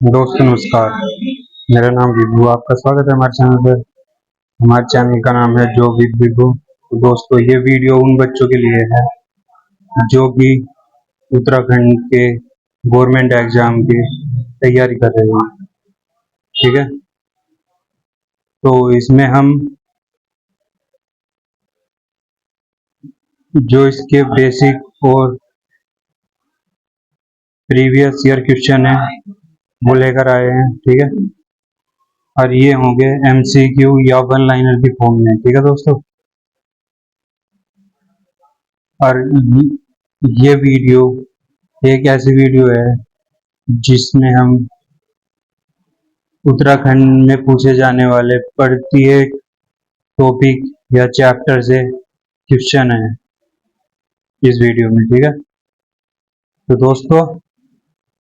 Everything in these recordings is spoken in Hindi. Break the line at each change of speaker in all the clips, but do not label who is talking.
दोस्तों नमस्कार। मेरा नाम विभू, आपका स्वागत है हमारे चैनल पर। हमारे चैनल का नाम है जो विद विभू। तो दोस्तों ये वीडियो उन बच्चों के लिए है जो कि उत्तराखंड के गवर्नमेंट एग्जाम की तैयारी कर रहे हैं। ठीक है, तो इसमें हम जो इसके बेसिक और प्रीवियस ईयर क्वेश्चन है वो लेकर आए हैं। ठीक है, और ये होंगे एमसीक्यू या वन लाइनर की फॉर्म में। ठीक है दोस्तों, और ये वीडियो एक ऐसी वीडियो है जिसमें हम उत्तराखंड में पूछे जाने वाले प्रत्येक टॉपिक या चैप्टर से क्वेश्चन है इस वीडियो में। ठीक है, तो दोस्तों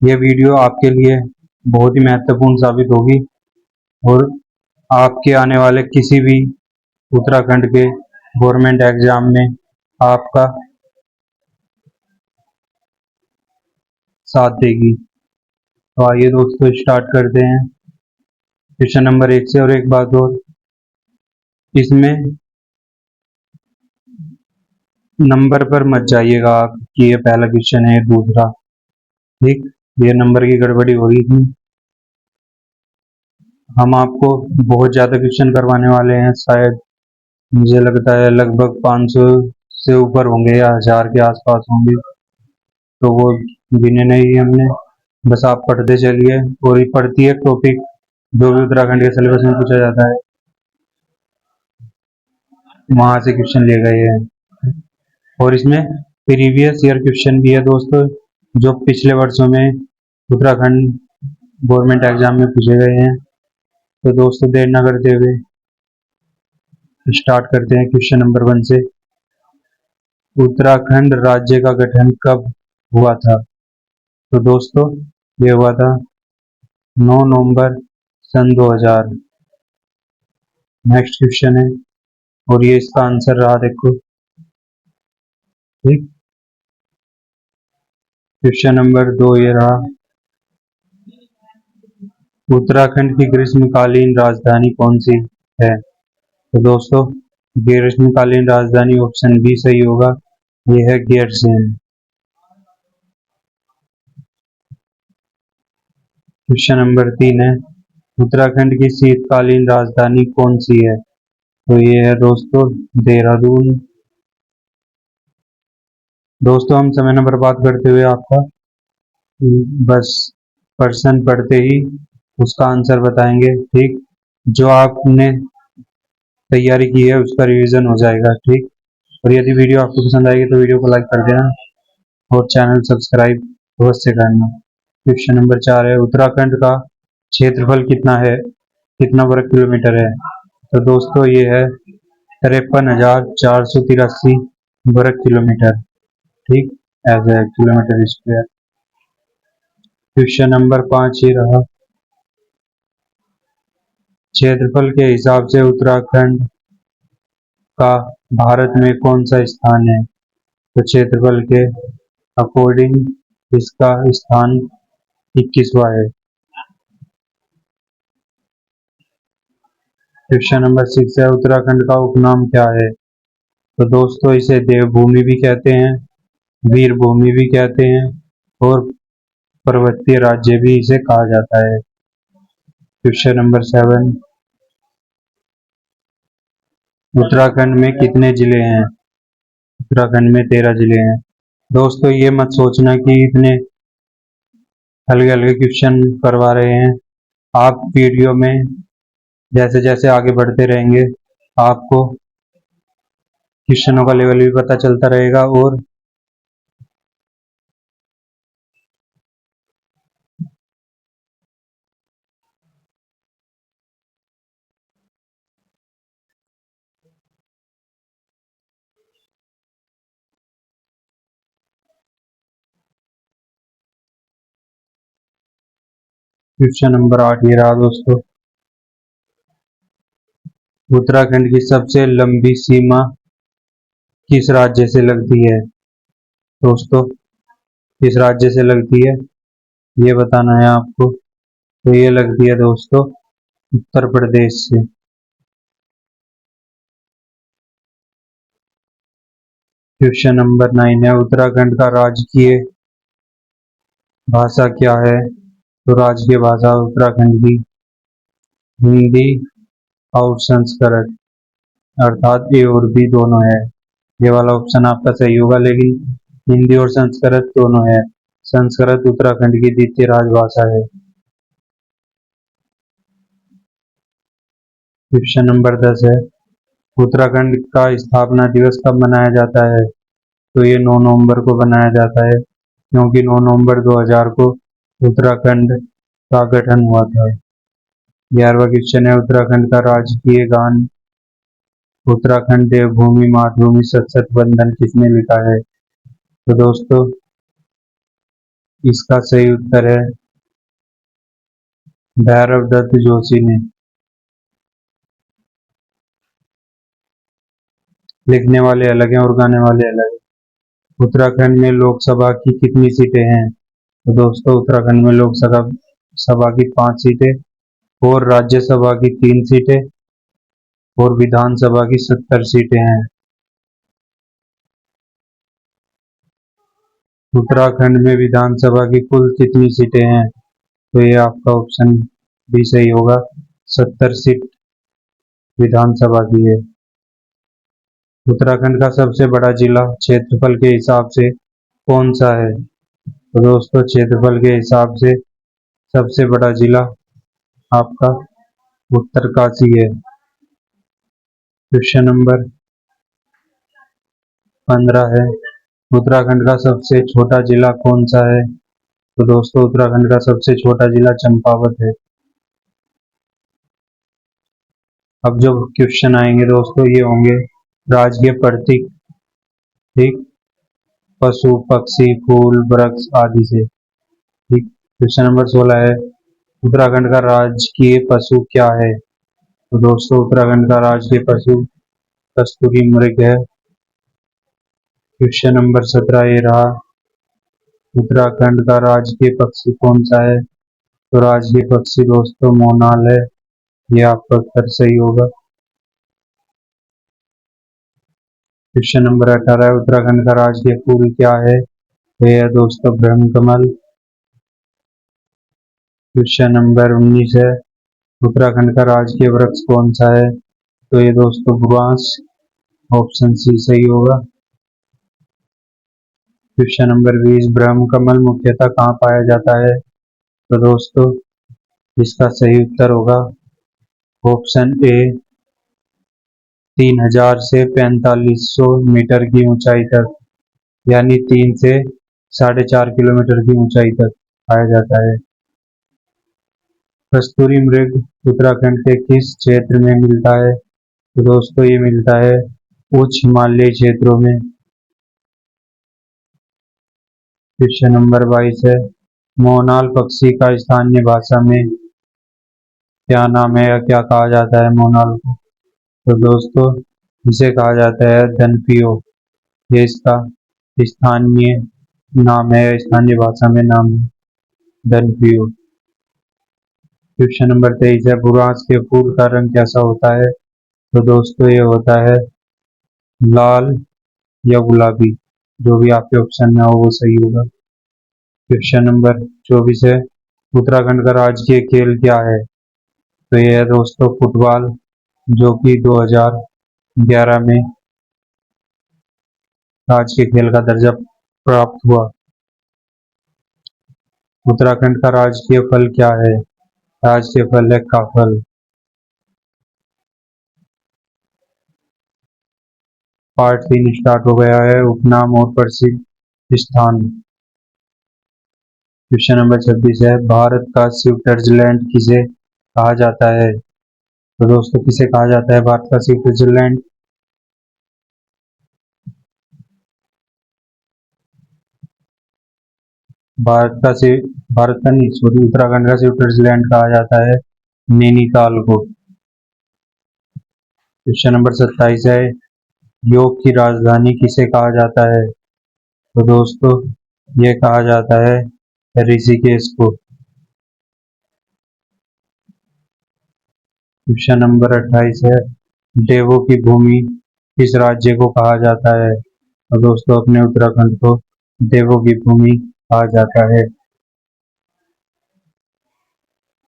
ये वीडियो आपके लिए बहुत ही महत्वपूर्ण साबित होगी और आपके आने वाले किसी भी उत्तराखंड के गवर्नमेंट एग्जाम में आपका साथ देगी। तो आइए दोस्तों स्टार्ट करते हैं क्वेश्चन नंबर 1 से। और एक बात और, इसमें नंबर पर मत जाइएगा आप कि ये पहला क्वेश्चन है दूसरा। ठीक, ये नंबर की गड़बड़ी हो रही थी। हम आपको बहुत ज़्यादा क्वेश्चन करवाने वाले हैं, शायद मुझे लगता है लगभग 500 से ऊपर होंगे या 1000 के आसपास होंगे। तो वो गिने नहीं हमने, बस आप पढ़ते चलिए। और ये प्रत्येक टॉपिक जो भी उत्तराखंड के सिलेबस में पूछा जाता है वहाँ से क्वेश्चन लिए गए हैं। और इसमें प्रीवियस ईयर क्वेश्चन भी है दोस्तों, जो पिछले वर्षों में उत्तराखंड गवर्नमेंट एग्जाम में पूछे गए हैं। तो दोस्तों देर न करते हुए स्टार्ट करते हैं क्वेश्चन नंबर 1 से। उत्तराखंड राज्य का गठन कब हुआ था? तो दोस्तों ये हुआ था 9 नवंबर सन 2000। नेक्स्ट क्वेश्चन है और ये इसका आंसर रहा, देखो। ठीक, क्वेश्चन नंबर 2 ये रहा, उत्तराखंड की ग्रीष्मकालीन राजधानी कौन सी है? तो दोस्तों ग्रीष्मकालीन राजधानी ऑप्शन बी सही होगा, ये है गैरसैंण। क्वेश्चन नंबर 3 है, उत्तराखंड की शीतकालीन राजधानी कौन सी है? तो ये है दोस्तों देहरादून। दोस्तों हम समय न बर्बाद करते हुए आपका बस प्रश्न पढ़ते ही उसका आंसर बताएंगे। ठीक, जो आपने तैयारी की है उसका रिवीजन हो जाएगा। ठीक, और यदि वीडियो आपको पसंद आएगी तो वीडियो को लाइक कर देना और चैनल सब्सक्राइब अवश्य करना। क्वेश्चन नंबर 4 है, उत्तराखंड का क्षेत्रफल कितना है, कितना वर्ग किलोमीटर है? तो दोस्तों ये है 53,483 वर्ग किलोमीटर। ठीक, ऐसा है किलोमीटर स्क्वायर। क्वेश्चन नंबर 5 ये रहा, क्षेत्रफल के हिसाब से उत्तराखंड का भारत में कौन सा स्थान है? तो क्षेत्रफल के अकॉर्डिंग इसका स्थान 21वां है। क्वेश्चन नंबर 6 है, उत्तराखंड का उपनाम क्या है? तो दोस्तों इसे देवभूमि भी कहते हैं, वीर भूमि भी कहते हैं और पर्वतीय राज्य भी इसे कहा जाता है। क्वेश्चन नंबर 7, उत्तराखंड में कितने जिले हैं? उत्तराखंड में 13 जिले हैं। दोस्तों ये मत सोचना कि इतने हल्के हल्के क्वेश्चन करवा रहे हैं। आप वीडियो में जैसे जैसे आगे बढ़ते रहेंगे आपको क्वेश्चनों का लेवल भी पता चलता रहेगा। और क्वेश्चन नंबर 8 ये रहा दोस्तों, उत्तराखंड की सबसे लंबी सीमा किस राज्य से लगती है? दोस्तों किस राज्य से लगती है ये बताना है आपको। तो ये लगती है दोस्तों उत्तर प्रदेश से। क्वेश्चन नंबर 9 है, उत्तराखंड का राजकीय भाषा क्या है? तो राजकीय भाषा उत्तराखंड की हिंदी और संस्कृत, अर्थात ए और बी दोनों है। ये वाला ऑप्शन आपका सही होगा, लेकिन हिंदी और संस्कृत दोनों है। संस्कृत उत्तराखंड की द्वितीय राजभाषा है। क्वेश्चन नंबर 10 है, उत्तराखंड का स्थापना दिवस कब मनाया जाता है? तो ये 9 नवंबर को बनाया जाता है, क्योंकि 9 नवंबर 2000 को उत्तराखंड का गठन हुआ था। 11वां क्वेश्चन है, उत्तराखंड का राजकीय गान उत्तराखंड देवभूमि मातृभूमि सतसत वंदन किसने लिखा है? तो दोस्तों इसका सही उत्तर है भैरव दत्त जोशी ने। लिखने वाले अलग हैं और गाने वाले अलग हैं। उत्तराखंड में लोकसभा की कितनी सीटें हैं? तो दोस्तों उत्तराखंड में लोकसभा सभा की 5 सीटें और राज्यसभा की 3 सीटें और विधानसभा की 70 सीटें हैं। उत्तराखंड में विधानसभा की कुल कितनी सीटें हैं? तो ये आपका ऑप्शन भी सही होगा, 70 सीट विधानसभा की है। उत्तराखंड का सबसे बड़ा जिला क्षेत्रफल के हिसाब से कौन सा है? तो दोस्तों क्षेत्रफल के हिसाब से सबसे बड़ा जिला आपका उत्तरकाशी है। क्वेश्चन नंबर 15 है, उत्तराखंड का सबसे छोटा जिला कौन सा है? तो दोस्तों उत्तराखंड का सबसे छोटा जिला चंपावत है। अब जो क्वेश्चन आएंगे दोस्तों ये होंगे राजकीय प्रतीक, ठीक, पशु पक्षी फूल वृक्ष आदि से, ठीक। क्वेश्चन नंबर 16 है, उत्तराखंड का राजकीय पशु क्या है? तो दोस्तों उत्तराखंड का राजकीय पशु कस्तूरी मृग है। क्वेश्चन नंबर 17 ये रहा, उत्तराखंड का राजकीय पक्षी कौन सा है? तो राजकीय पक्षी दोस्तों मोनाल है। ये आपका उत्तर सही होगा। क्वेश्चन नंबर 18 है, उत्तराखंड का राजकीय फूल क्या है? तो यह दोस्तों ब्रह्म कमल। क्वेश्चन नंबर 19 है, उत्तराखंड का राजकीय वृक्ष कौन सा है? तो ये दोस्तों बुरांश, ऑप्शन सी सही होगा। क्वेश्चन नंबर 20, ब्रह्म कमल मुख्यतः कहाँ पाया जाता है? तो दोस्तों इसका सही उत्तर होगा ऑप्शन ए, 3000 से 4500 मीटर की ऊंचाई तक, यानी 3 से 4.5 किलोमीटर की ऊंचाई तक पाया जाता है। कस्तूरी मृग उत्तराखंड के किस क्षेत्र में मिलता है? तो दोस्तों ये मिलता है उच्च हिमालयी क्षेत्रों में। क्वेश्चन नंबर 22 है, मोनाल पक्षी का स्थानीय भाषा में क्या नाम है या क्या कहा जाता है मोनाल को? तो दोस्तों इसे कहा जाता है धनपियो। ये इसका स्थानीय नाम है, स्थानीय भाषा में नाम है धनपियो। क्वेश्चन नंबर 23 है, बुरांश के फूल का रंग कैसा होता है? तो दोस्तों ये होता है लाल या गुलाबी, जो भी आपके ऑप्शन में हो वो सही होगा। क्वेश्चन नंबर 24 है, उत्तराखंड का राजकीय खेल क्या है? तो ये है दोस्तों फुटबॉल, जो कि 2011 में राजकीय खेल का दर्जा प्राप्त हुआ। उत्तराखंड का राजकीय फल क्या है? राजकीय फल है काफल। पार्ट 3 स्टार्ट हो गया है, उपनाम और प्रसिद्ध स्थान। क्वेश्चन नंबर 26 है, भारत का स्विट्जरलैंड किसे कहा जाता है? तो दोस्तों किसे कहा जाता है भारत का स्विट्जरलैंड? भारत का नहीं, सॉरी, उत्तराखंड का स्विट्जरलैंड कहा जाता है नैनीताल को। क्वेश्चन नंबर 27 है, योग की राजधानी किसे कहा जाता है? तो दोस्तों ये कहा जाता है ऋषिकेश को। क्वेश्चन नंबर 28 है, देवों की भूमि किस राज्य को कहा जाता है? और दोस्तों अपने उत्तराखंड को देवों की भूमि कहा जाता है।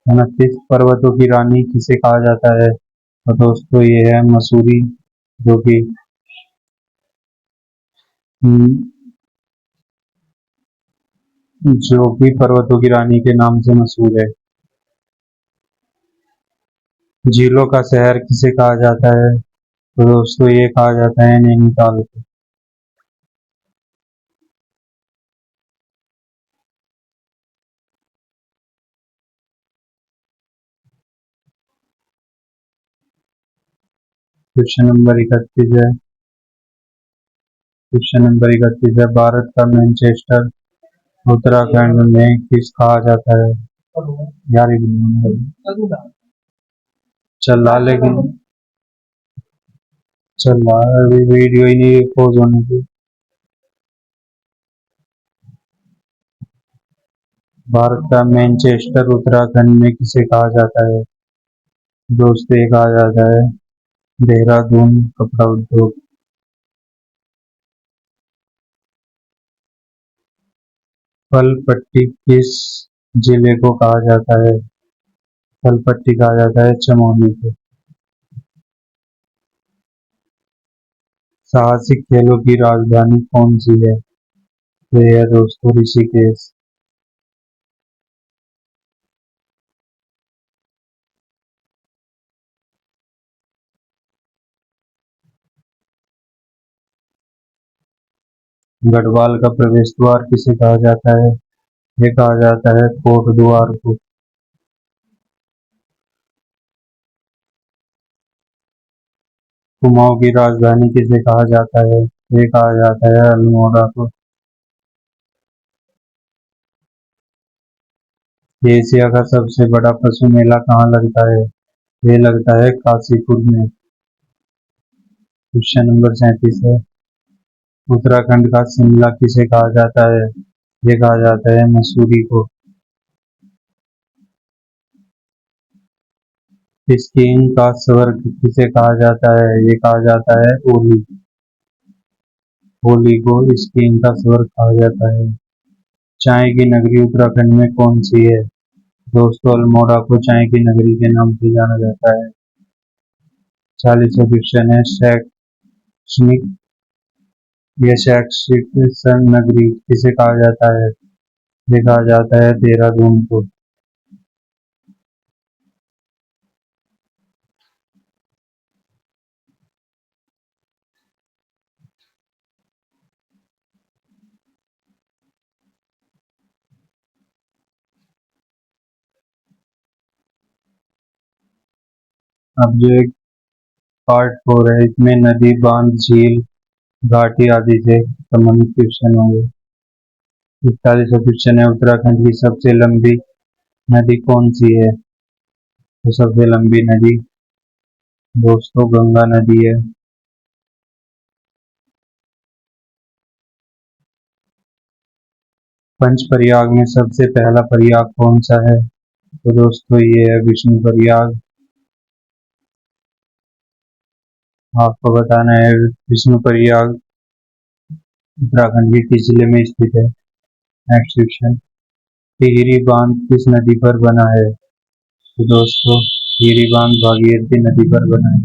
29, पर्वतों की रानी किसे कहा जाता है? और दोस्तों ये है मसूरी, जो कि पर्वतों की रानी के नाम से मशहूर है। झीलों का शहर किसे कहा जाता है? तो दोस्तों ये कहा जाता है नैनीताल को। क्वेश्चन नंबर 31 है, भारत का मैनचेस्टर उत्तराखंड में किस कहा जाता है? यार ये चल रहा लेकिन चल रहा है, अभी वीडियो ही नहीं पोज होने की। भारत का मैनचेस्टर उत्तराखंड में किसे कहा जाता है? दोस्तों ये कहा जाता है देहरादून कपड़ा उद्योग। फलपट्टी किस जिले को कहा जाता है? फलपट्टी कहा जाता है चमोली को। साहसिक खेलों की राजधानी कौन सी है? तो ये है दोस्तों ऋषिकेश। गढ़वाल का प्रवेश द्वार किसे कहा जाता है? ये कहा जाता है कोट द्वार को। कुमाऊं की राजधानी किसे कहा जाता है? ये कहा जाता है अल्मोड़ा को। एशिया का सबसे बड़ा पशु मेला कहाँ लगता है? ये लगता है काशीपुर में। क्वेश्चन नंबर 37 है, उत्तराखंड का शिमला किसे कहा जाता है? ये कहा जाता है मसूरी को। स्कीइंग का स्वर्ग किसे कहा जाता है? ये कहा जाता है ओली। होली को स्कीइंग का स्वर्ग कहा जाता है। चाय की नगरी उत्तराखंड में कौन सी है? दोस्तों अल्मोड़ा को चाय की नगरी के नाम से जाना जाता है। 40वां क्वेश्चन है, शैक्षणिक शैक्षिक नगरी किसे कहा जाता है? ये कहा जाता है देहरादून को। अब जो एक पार्ट 4 है, इसमें नदी, बांध, झील, घाटी आदि से संबंधित क्वेश्चन होंगे। 41वां क्वेश्चन है, उत्तराखंड की सबसे लंबी नदी कौन सी है? तो सबसे लंबी नदी दोस्तों गंगा नदी है। पंच प्रयाग में सबसे पहला प्रयाग कौन सा है? तो दोस्तों ये है विष्णु प्रयाग। आपको बताना है विष्णु प्रयाग उत्तराखंड के किस जिले में स्थित है। नेक्स्ट क्वेश्चन, टिहरी बांध किस नदी पर बना है? तो दोस्तों टिहरी बांध भागीरथी नदी पर बना है।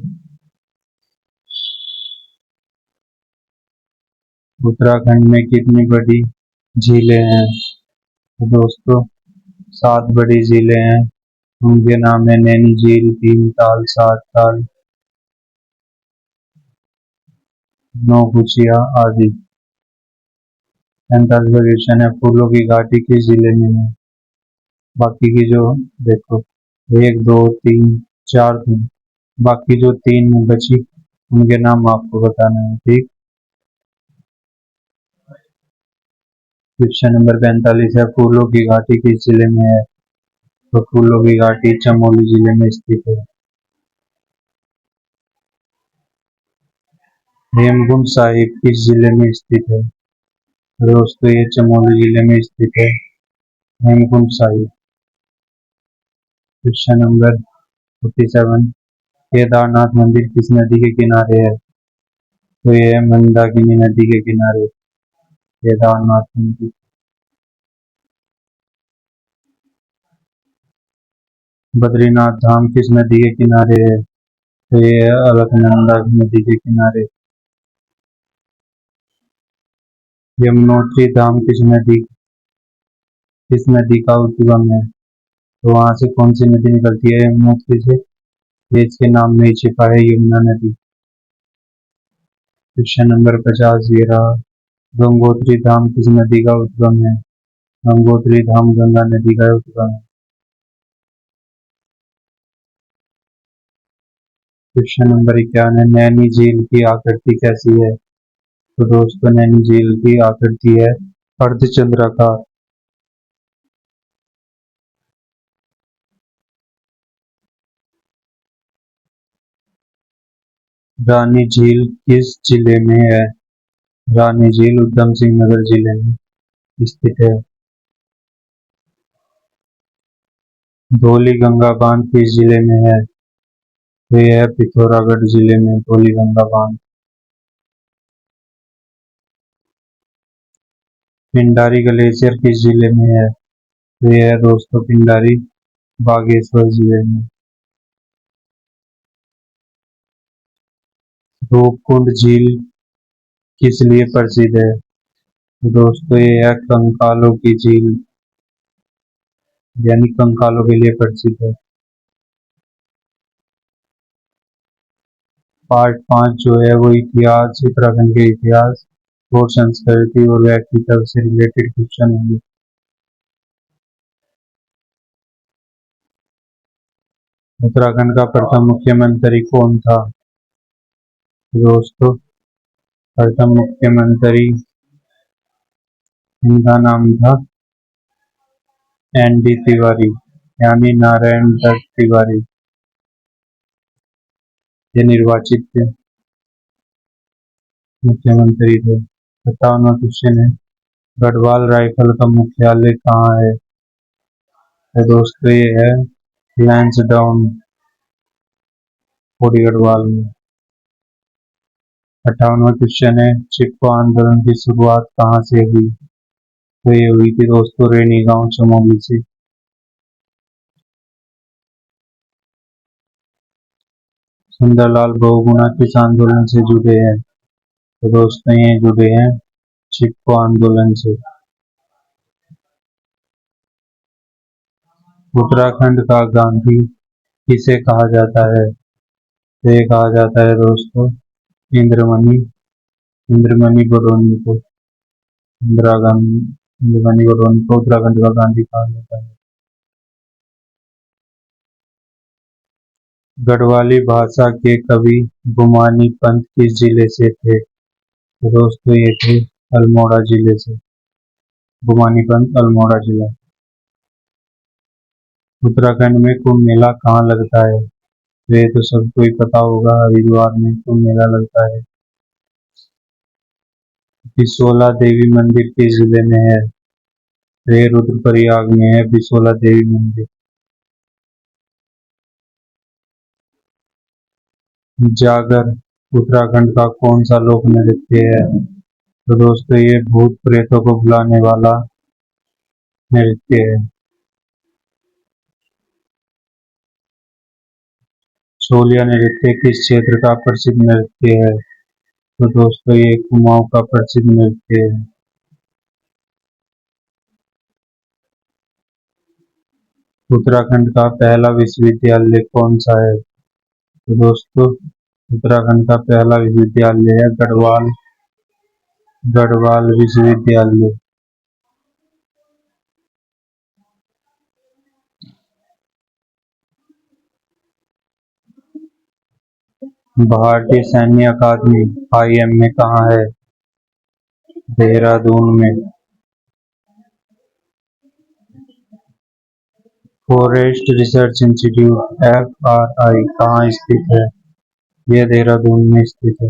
उत्तराखंड में कितनी बड़ी झीलें हैं? तो दोस्तों 7 बड़ी झीलें हैं, उनके नाम है नैनी झील, भीमताल, सात ताल, नौकुचिया आदि। 45वां क्वेश्चन है, फूलों की घाटी किस जिले में है? बाकी की जो देखो 1 2 3 4 थी, बाकी जो 3 बची उनके नाम आपको बताना है। ठीक। क्वेश्चन नंबर 45 है, फूलों की घाटी किस जिले में है? तो फूलों की घाटी चमोली जिले में स्थित है। हेमकुंड साहिब किस जिले में स्थित है? दोस्तों ये चमोली जिले में स्थित है हेमकुंड साहिब। क्वेश्चन नंबर 47, केदारनाथ मंदिर किस नदी के किनारे है? तो ये है मंदाकिनी नदी के किनारे केदारनाथ मंदिर। बद्रीनाथ धाम किस नदी के किनारे है? तो ये है अलकनंदा नदी के किनारे। यमुनोत्री धाम किस नदी का उद्गम है? तो वहां से कौन सी नदी निकलती है यमुनोत्री से? ये इसके नाम में ही छिपा है, यमुना नदी। क्वेश्चन नंबर 50 ये रहा। गंगोत्री धाम किस नदी का उद्गम है? गंगोत्री धाम गंगा नदी का उद्गम है। क्वेश्चन नंबर 51 नैनी झील की आकृति कैसी है? तो दोस्तों नैनी झील की आकृति है अर्धचंद्राकार। रानी झील किस जिले में है? रानी झील उधम सिंह नगर जिले में स्थित है। धौली गंगा बांध किस जिले में है? तो यह है पिथौरागढ़ जिले में धौली गंगा बांध। पिंडारी ग्लेशियर किस जिले में है? तो यह है दोस्तों पिंडारी बागेश्वर जिले में। रूपकुंड झील किस लिए प्रसिद्ध है? तो दोस्तों ये है कंकालों की झील, यानी कंकालों के लिए प्रसिद्ध है। पार्ट 5 जो है वो इतिहास, उत्तराखंड के इतिहास और संस्कृति और व्यक्तित्व से रिलेटेड क्वेश्चन होंगे। उत्तराखंड का प्रथम मुख्यमंत्री कौन था? दोस्तों प्रथम मुख्यमंत्री, इनका नाम था ND तिवारी, यानी नारायण दत्त तिवारी। ये निर्वाचित थे, मुख्यमंत्री थे। 57वां क्वेश्चन है गढ़वाल राइफल का मुख्यालय कहाँ है? तो दोस्तों ये है लैंसडाउन कोडी गढ़वाल में। 58वां क्वेश्चन है चिपको आंदोलन की शुरुआत कहाँ से हुई? तो ये हुई थी दोस्तों रेनी गांव चमोली से। सुंदरलाल बहुगुणा किस आंदोलन से जुड़े हैं? तो दोस्तों ये जुड़े हैं चिपको आंदोलन से। उत्तराखंड का गांधी किसे कहा जाता है? तो ये कहा जाता है दोस्तों इंद्रमणि बडोनी को। इंदिरा गांधी इंद्रमणि बडोनी को उत्तराखंड का गांधी कहा जाता है। गढ़वाली भाषा के कवि गुमानी पंत किस जिले से थे? तो दोस्तों ये थे अल्मोड़ा जिले से, गुमानी पंत अल्मोड़ा जिला। उत्तराखंड में कुंभ मेला कहाँ लगता है? तो ये तो सबको ही पता होगा, हरिद्वार में कुंभ मेला लगता है। बिसोला देवी मंदिर किस जिले में है? तो ये रुद्रप्रयाग में है बिसोला देवी मंदिर। जागर उत्तराखंड का कौन सा लोक नृत्य है? तो दोस्तों ये भूत प्रेतों को बुलाने वाला नृत्य है। छोलिया नृत्य किस क्षेत्र का प्रसिद्ध नृत्य है? तो दोस्तों ये कुमाऊं का प्रसिद्ध नृत्य है। उत्तराखंड का पहला विश्वविद्यालय कौन सा है? तो दोस्तों उत्तराखंड का पहला विश्वविद्यालय है गढ़वाल विश्वविद्यालय। भारतीय सैन्य अकादमी IMA कहाँ है? देहरादून में। फॉरेस्ट रिसर्च इंस्टीट्यूट FRI कहाँ स्थित है? यह देहरादून में स्थित है।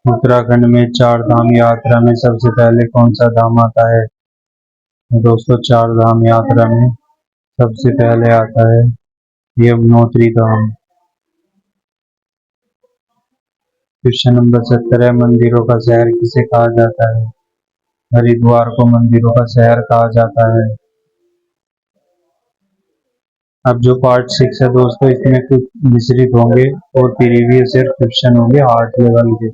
उत्तराखंड में चार धाम यात्रा में सबसे पहले कौन सा धाम आता है? दोस्तों चार धाम यात्रा में सबसे पहले आता है यमुनोत्री धाम। क्वेश्चन नंबर 17 है, मंदिरों का शहर किसे कहा जाता है? हरिद्वार को मंदिरों का शहर कहा जाता है। अब जो पार्ट 6 है दोस्तों, इसमें कुछ मिश्रित होंगे और प्रीवियस ईयर क्वेश्चन होंगे हार्ड लेवल के।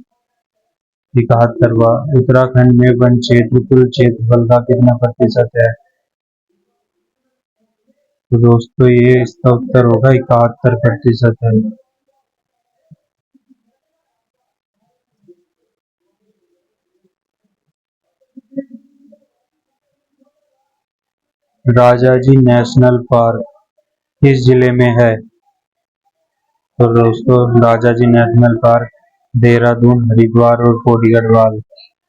71वां, उत्तराखंड में वन क्षेत्र कुल क्षेत्रफल का कितना प्रतिशत है? तो दोस्तों ये इसका उत्तर होगा 71% है। राजाजी नेशनल पार्क किस जिले में है? तो दोस्तों राजाजी नेशनल पार्क देहरादून, हरिद्वार और पौड़ी गढ़वाल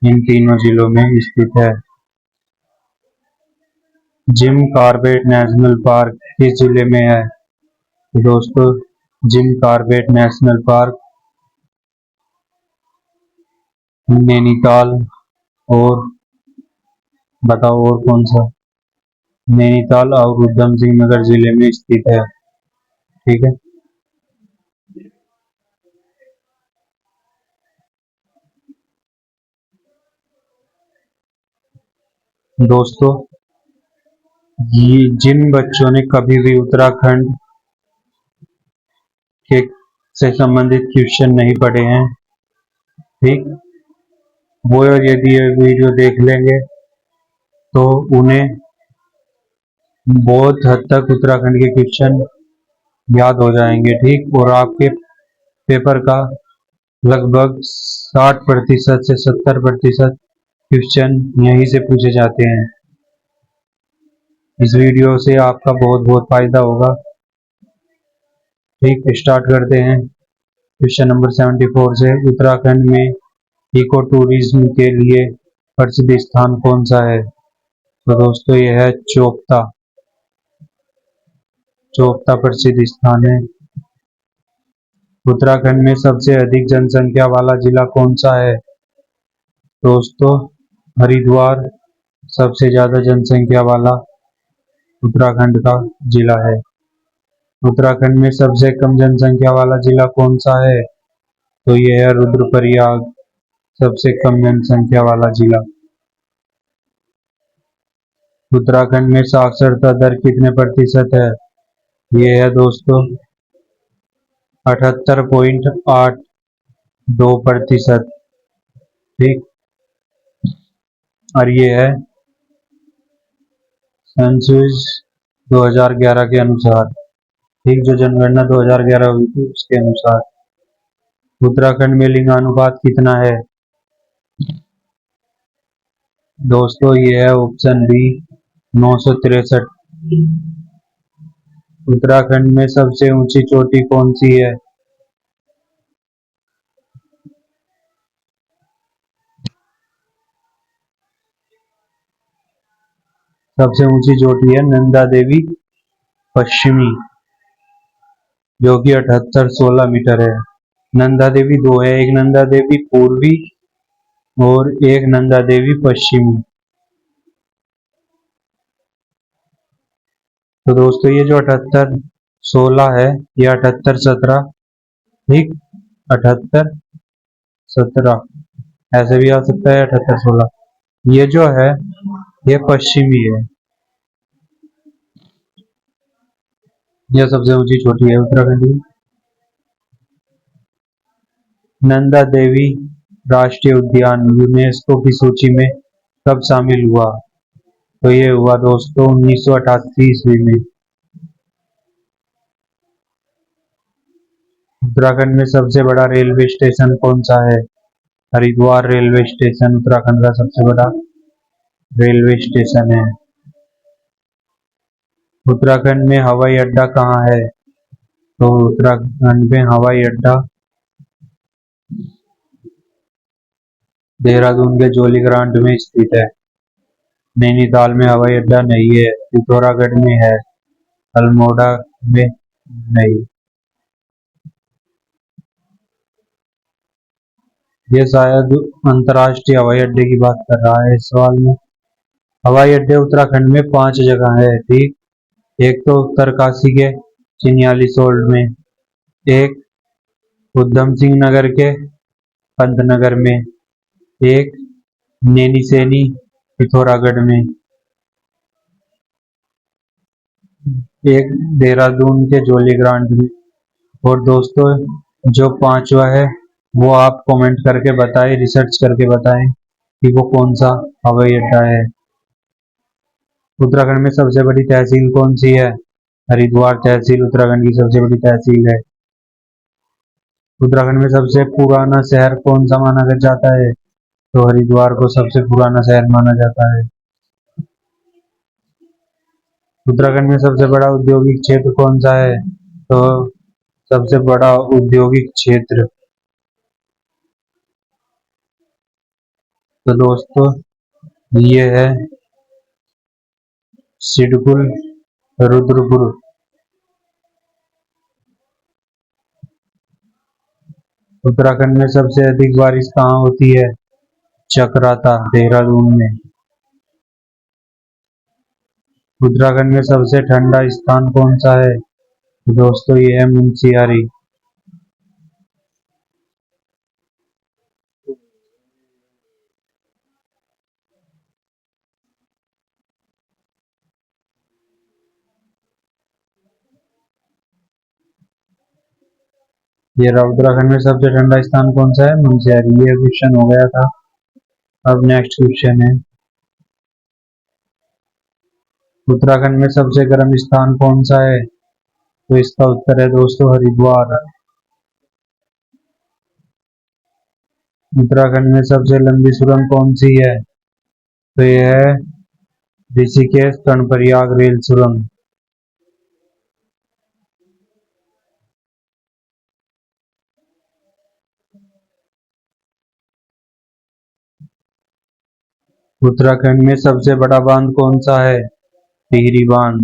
इन तीनों जिलों में स्थित है। जिम कॉर्बेट नेशनल पार्क किस जिले में है? तो दोस्तों Jim Corbett national park Nainital और बताओ और कौन सा? नैनीताल और उधम सिंह नगर जिले में स्थित है। ठीक है दोस्तों, ये जिन बच्चों ने कभी भी उत्तराखंड के से संबंधित क्वेश्चन नहीं पढ़े हैं, ठीक, वो यदि ये वीडियो देख लेंगे तो उन्हें बहुत हद तक उत्तराखंड के क्वेश्चन याद हो जाएंगे। ठीक, और आपके पेपर का लगभग 60% से 70% क्वेश्चन यहीं से पूछे जाते हैं। इस वीडियो से आपका बहुत बहुत फायदा होगा। ठीक, स्टार्ट करते हैं। क्वेश्चन नंबर 74 से, उत्तराखंड में इको टूरिज्म के लिए प्रसिद्ध स्थान कौन सा है? तो दोस्तों यह है चोपता। चोपता प्रसिद्ध स्थान है। उत्तराखंड में सबसे अधिक जनसंख्या वाला जिला कौन सा है? दोस्तों हरिद्वार सबसे ज्यादा जनसंख्या वाला उत्तराखंड का जिला है। उत्तराखंड में सबसे कम जनसंख्या वाला जिला कौन सा है? तो यह है रुद्रप्रयाग, सबसे कम जनसंख्या वाला जिला। उत्तराखंड में साक्षरता दर कितने प्रतिशत है? ये है दोस्तों 78.82%। ठीक, और ये है सेंसस 2011 के अनुसार। ठीक, जो जनगणना 2011 हुई थी उसके अनुसार। उत्तराखंड में लिंगानुपात कितना है? दोस्तों ये है ऑप्शन बी 963। उत्तराखंड में सबसे ऊंची चोटी कौन सी है? सबसे ऊंची चोटी है नंदा देवी पश्चिमी, जो कि 7816 मीटर है। नंदा देवी दो है, एक नंदा देवी पूर्वी और एक नंदा देवी पश्चिमी। तो दोस्तों ये जो 7816 है, ये 7817, ठीक, 7817 ऐसे भी आ सकता है, 7816। ये जो है ये पश्चिमी है। यह सबसे ऊंची चोटी है उत्तराखंड की। नंदा देवी राष्ट्रीय उद्यान यूनेस्को की सूची में कब शामिल हुआ? तो ये हुआ दोस्तों 1988 ईस्वी में। उत्तराखंड में सबसे बड़ा रेलवे स्टेशन कौन सा है? हरिद्वार रेलवे स्टेशन उत्तराखंड का सबसे बड़ा रेलवे स्टेशन है। उत्तराखंड में हवाई अड्डा कहाँ है? तो उत्तराखंड में हवाई अड्डा देहरादून के जोलीग्रांट में स्थित है। नैनीताल में हवाई अड्डा नहीं है। पिथौरागढ़ में है, अल्मोड़ा में नहीं। ये शायद अंतर्राष्ट्रीय हवाई अड्डे की बात कर रहा है इस सवाल में। हवाई अड्डे उत्तराखंड में 5 जगह है। ठीक, एक तो उत्तरकाशी के चिन्यालीसोल्ड में, एक उधम सिंह नगर के पंतनगर में, एक नैनीसैनी पिथौरागढ़ में, एक देहरादून के जोली ग्रांट में। और दोस्तों जो पांचवा है वो आप कमेंट करके बताएं, रिसर्च करके बताएं कि वो कौन सा हवाई अड्डा है। उत्तराखंड में सबसे बड़ी तहसील कौन सी है? हरिद्वार तहसील उत्तराखंड की सबसे बड़ी तहसील है। उत्तराखंड में सबसे पुराना शहर कौन सा माना जाता है? तो हरिद्वार को सबसे पुराना शहर माना जाता है। उत्तराखंड में सबसे बड़ा औद्योगिक क्षेत्र कौन सा है? तो सबसे बड़ा औद्योगिक क्षेत्र, तो दोस्तों ये है सिडकुल रुद्रपुर। उत्तराखंड में सबसे अधिक बारिश कहाँ होती है? चकराता देहरादून में। उत्तराखंड में सबसे ठंडा स्थान कौन सा है? तो दोस्तों ये है मुंशियारी। ये रहा, उत्तराखंड में सबसे ठंडा स्थान कौन सा है? मुंशियारी। ये क्वेश्चन हो गया था। अब नेक्स्ट क्वेश्चन है, उत्तराखंड में सबसे गर्म स्थान कौन सा है? तो इसका उत्तर है दोस्तों हरिद्वार। उत्तराखंड में सबसे लंबी सुरंग कौन सी है? तो यह है ऋषिकेश कर्णप्रयाग रेल सुरंग। उत्तराखंड में सबसे बड़ा बांध कौन सा है? टिहरी बांध।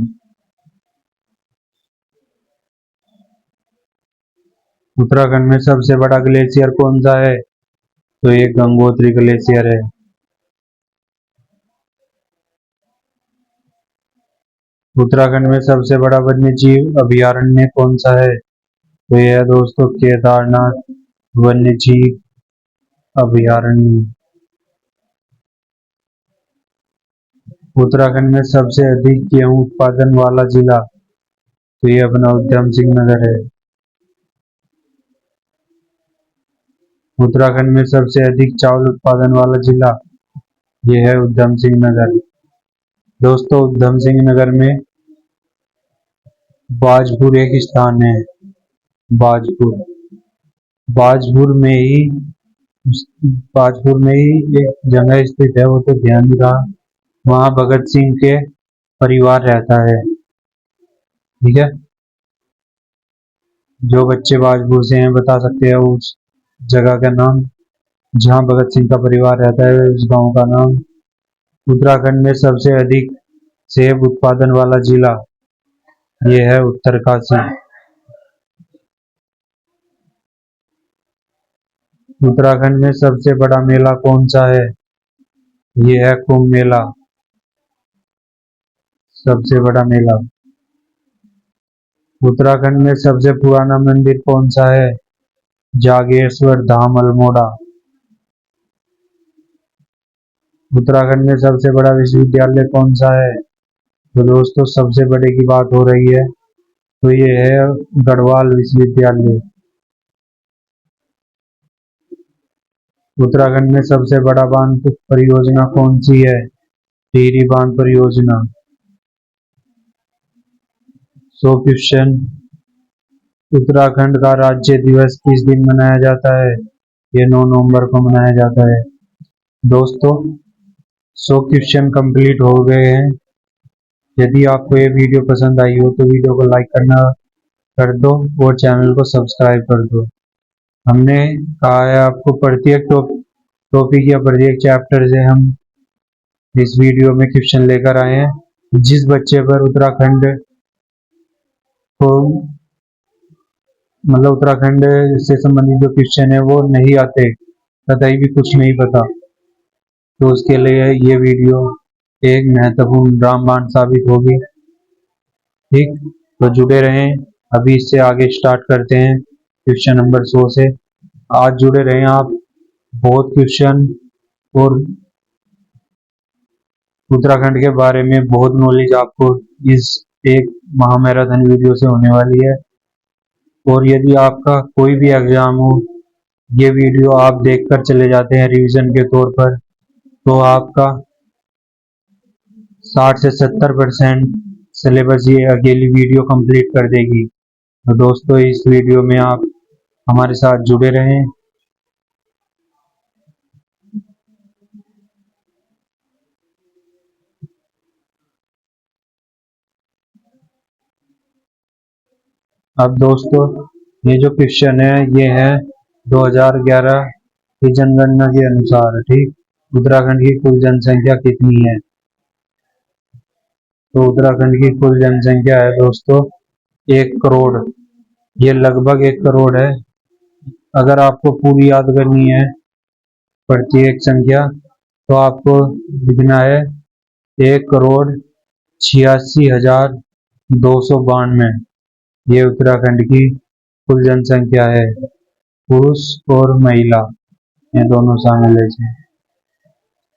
उत्तराखंड में सबसे बड़ा ग्लेशियर कौन सा है? तो ये गंगोत्री ग्लेशियर है। उत्तराखंड में सबसे बड़ा वन्य जीव अभयारण्य कौन सा है? तो यह है दोस्तों केदारनाथ वन्य जीव अभयारण्य। उत्तराखंड में सबसे अधिक गेहूं उत्पादन वाला जिला, तो ये अपना उधम सिंह नगर है। उत्तराखंड में सबसे अधिक चावल उत्पादन वाला जिला, ये है उधम सिंह नगर। दोस्तों उधम सिंह नगर में बाजपुर एक स्थान है। बाजपुर, बाजपुर में ही बाजपुर में ही एक जगह स्थित है, वो तो ध्यान नहीं रहा। वहां भगत सिंह के परिवार रहता है। ठीक है, जो बच्चे बाजपुर से हैं बता सकते हैं उस जगह का नाम जहां भगत सिंह का परिवार रहता है, उस गांव का नाम। उत्तराखंड में सबसे अधिक सेब उत्पादन वाला जिला, ये है उत्तरकाशी। उत्तराखंड में सबसे बड़ा मेला कौन सा है? ये है कुंभ मेला, सबसे बड़ा मेला। उत्तराखंड में सबसे पुराना मंदिर कौन सा है? जागेश्वर धाम अल्मोड़ा। उत्तराखंड में सबसे बड़ा विश्वविद्यालय कौन सा है? तो दोस्तों सबसे बड़े की बात हो रही है, तो ये है गढ़वाल विश्वविद्यालय। उत्तराखंड में सबसे बड़ा बांध परियोजना कौन सी है? टिहरी बांध परियोजना। 100 क्वेश्चन, उत्तराखंड का राज्य दिवस किस दिन मनाया जाता है? ये 9 नवंबर को मनाया जाता है। दोस्तों 100 क्वेश्चन कंप्लीट हो गए हैं। यदि आपको ये वीडियो पसंद आई हो तो वीडियो को लाइक करना कर दो और चैनल को सब्सक्राइब कर दो। हमने कहा है आपको प्रत्येक टॉपिक या प्रत्येक चैप्टर से हम इस वीडियो में क्वेश्चन लेकर आए हैं। जिस बच्चे पर उत्तराखंड को मतलब उत्तराखंड से संबंधित जो क्वेश्चन है वो नहीं आते, कतई भी कुछ नहीं पता, तो उसके लिए ये वीडियो एक महत्वपूर्ण रामबाण साबित होगी। ठीक, तो जुड़े रहें। अभी इससे आगे स्टार्ट करते हैं क्वेश्चन नंबर 100 से। आज जुड़े रहें आप, बहुत क्वेश्चन और उत्तराखंड के बारे में बहुत नॉलेज आपको इस एक महामैराथन वीडियो से होने वाली है। और यदि आपका कोई भी एग्जाम हो, ये वीडियो आप देखकर चले जाते हैं रिवीजन के तौर पर, तो आपका 60 से 70% सिलेबस ये अकेली वीडियो कंप्लीट कर देगी। तो दोस्तों, इस वीडियो में आप हमारे साथ जुड़े रहें। अब दोस्तों, ये जो क्वेश्चन है ये है 2011 की जनगणना के अनुसार, ठीक, उत्तराखंड की कुल जनसंख्या कितनी है? तो उत्तराखंड की कुल जनसंख्या है दोस्तों 1 करोड़। ये लगभग 1 करोड़ है। अगर आपको पूरी याद करनी है प्रत्येक संख्या, तो आपको लिखना है 1 करोड़ 86,292। ये उत्तराखंड की कुल जनसंख्या है। पुरुष और महिला ये दोनों शामिल है इसमें।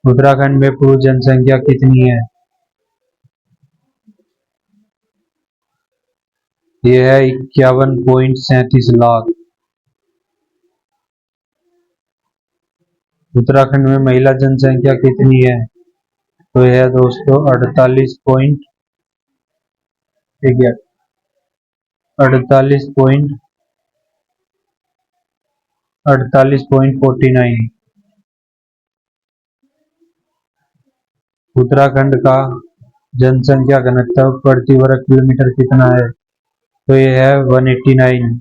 उत्तराखंड में पुरुष जनसंख्या कितनी है? ये है 51.37 लाख। उत्तराखंड में महिला जनसंख्या कितनी है? तो यह है दोस्तों 48.49। उत्तराखंड का जनसंख्या घनत्व प्रति वर्ग किलोमीटर कितना है? तो यह है 189।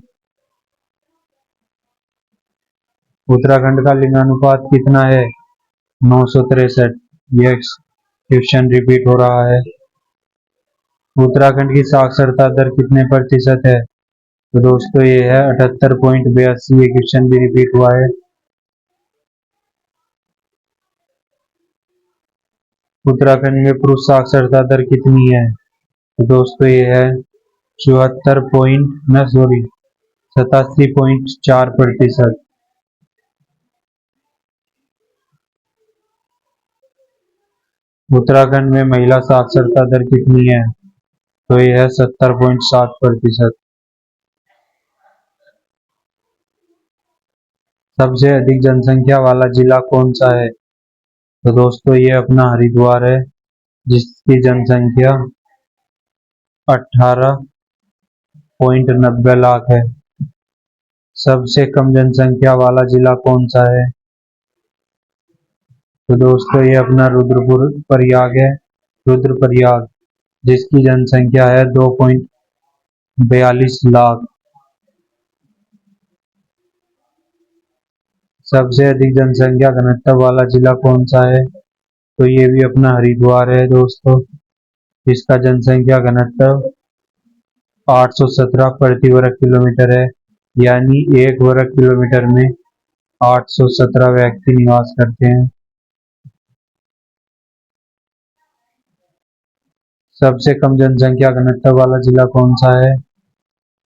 उत्तराखंड का लिंगानुपात कितना है? 963। यह क्वेश्चन रिपीट हो रहा है। उत्तराखंड की साक्षरता दर कितने प्रतिशत है? तो दोस्तों ये है 78.82। ये क्वेश्चन भी रिपीट हुआ है। उत्तराखंड में पुरुष साक्षरता दर कितनी है? तो दोस्तों ये है 87.4%। उत्तराखंड में महिला साक्षरता दर कितनी है? तो यह है 70.7%। सबसे अधिक जनसंख्या वाला जिला कौन सा है? तो दोस्तों ये अपना हरिद्वार है, जिसकी जनसंख्या 18.90 लाख है। सबसे कम जनसंख्या वाला जिला कौन सा है? तो दोस्तों ये अपना रुद्रपुर प्रयाग है, रुद्रप्रयाग, जिसकी जनसंख्या है 2.42 लाख। सबसे अधिक जनसंख्या घनत्व वाला जिला कौन सा है? तो ये भी अपना हरिद्वार है दोस्तों। इसका जनसंख्या घनत्व 817 प्रति वर्ग किलोमीटर है, यानी 1 वर्ग किलोमीटर में 817 व्यक्ति निवास करते हैं। सबसे कम जनसंख्या घनत्व वाला जिला कौन सा है?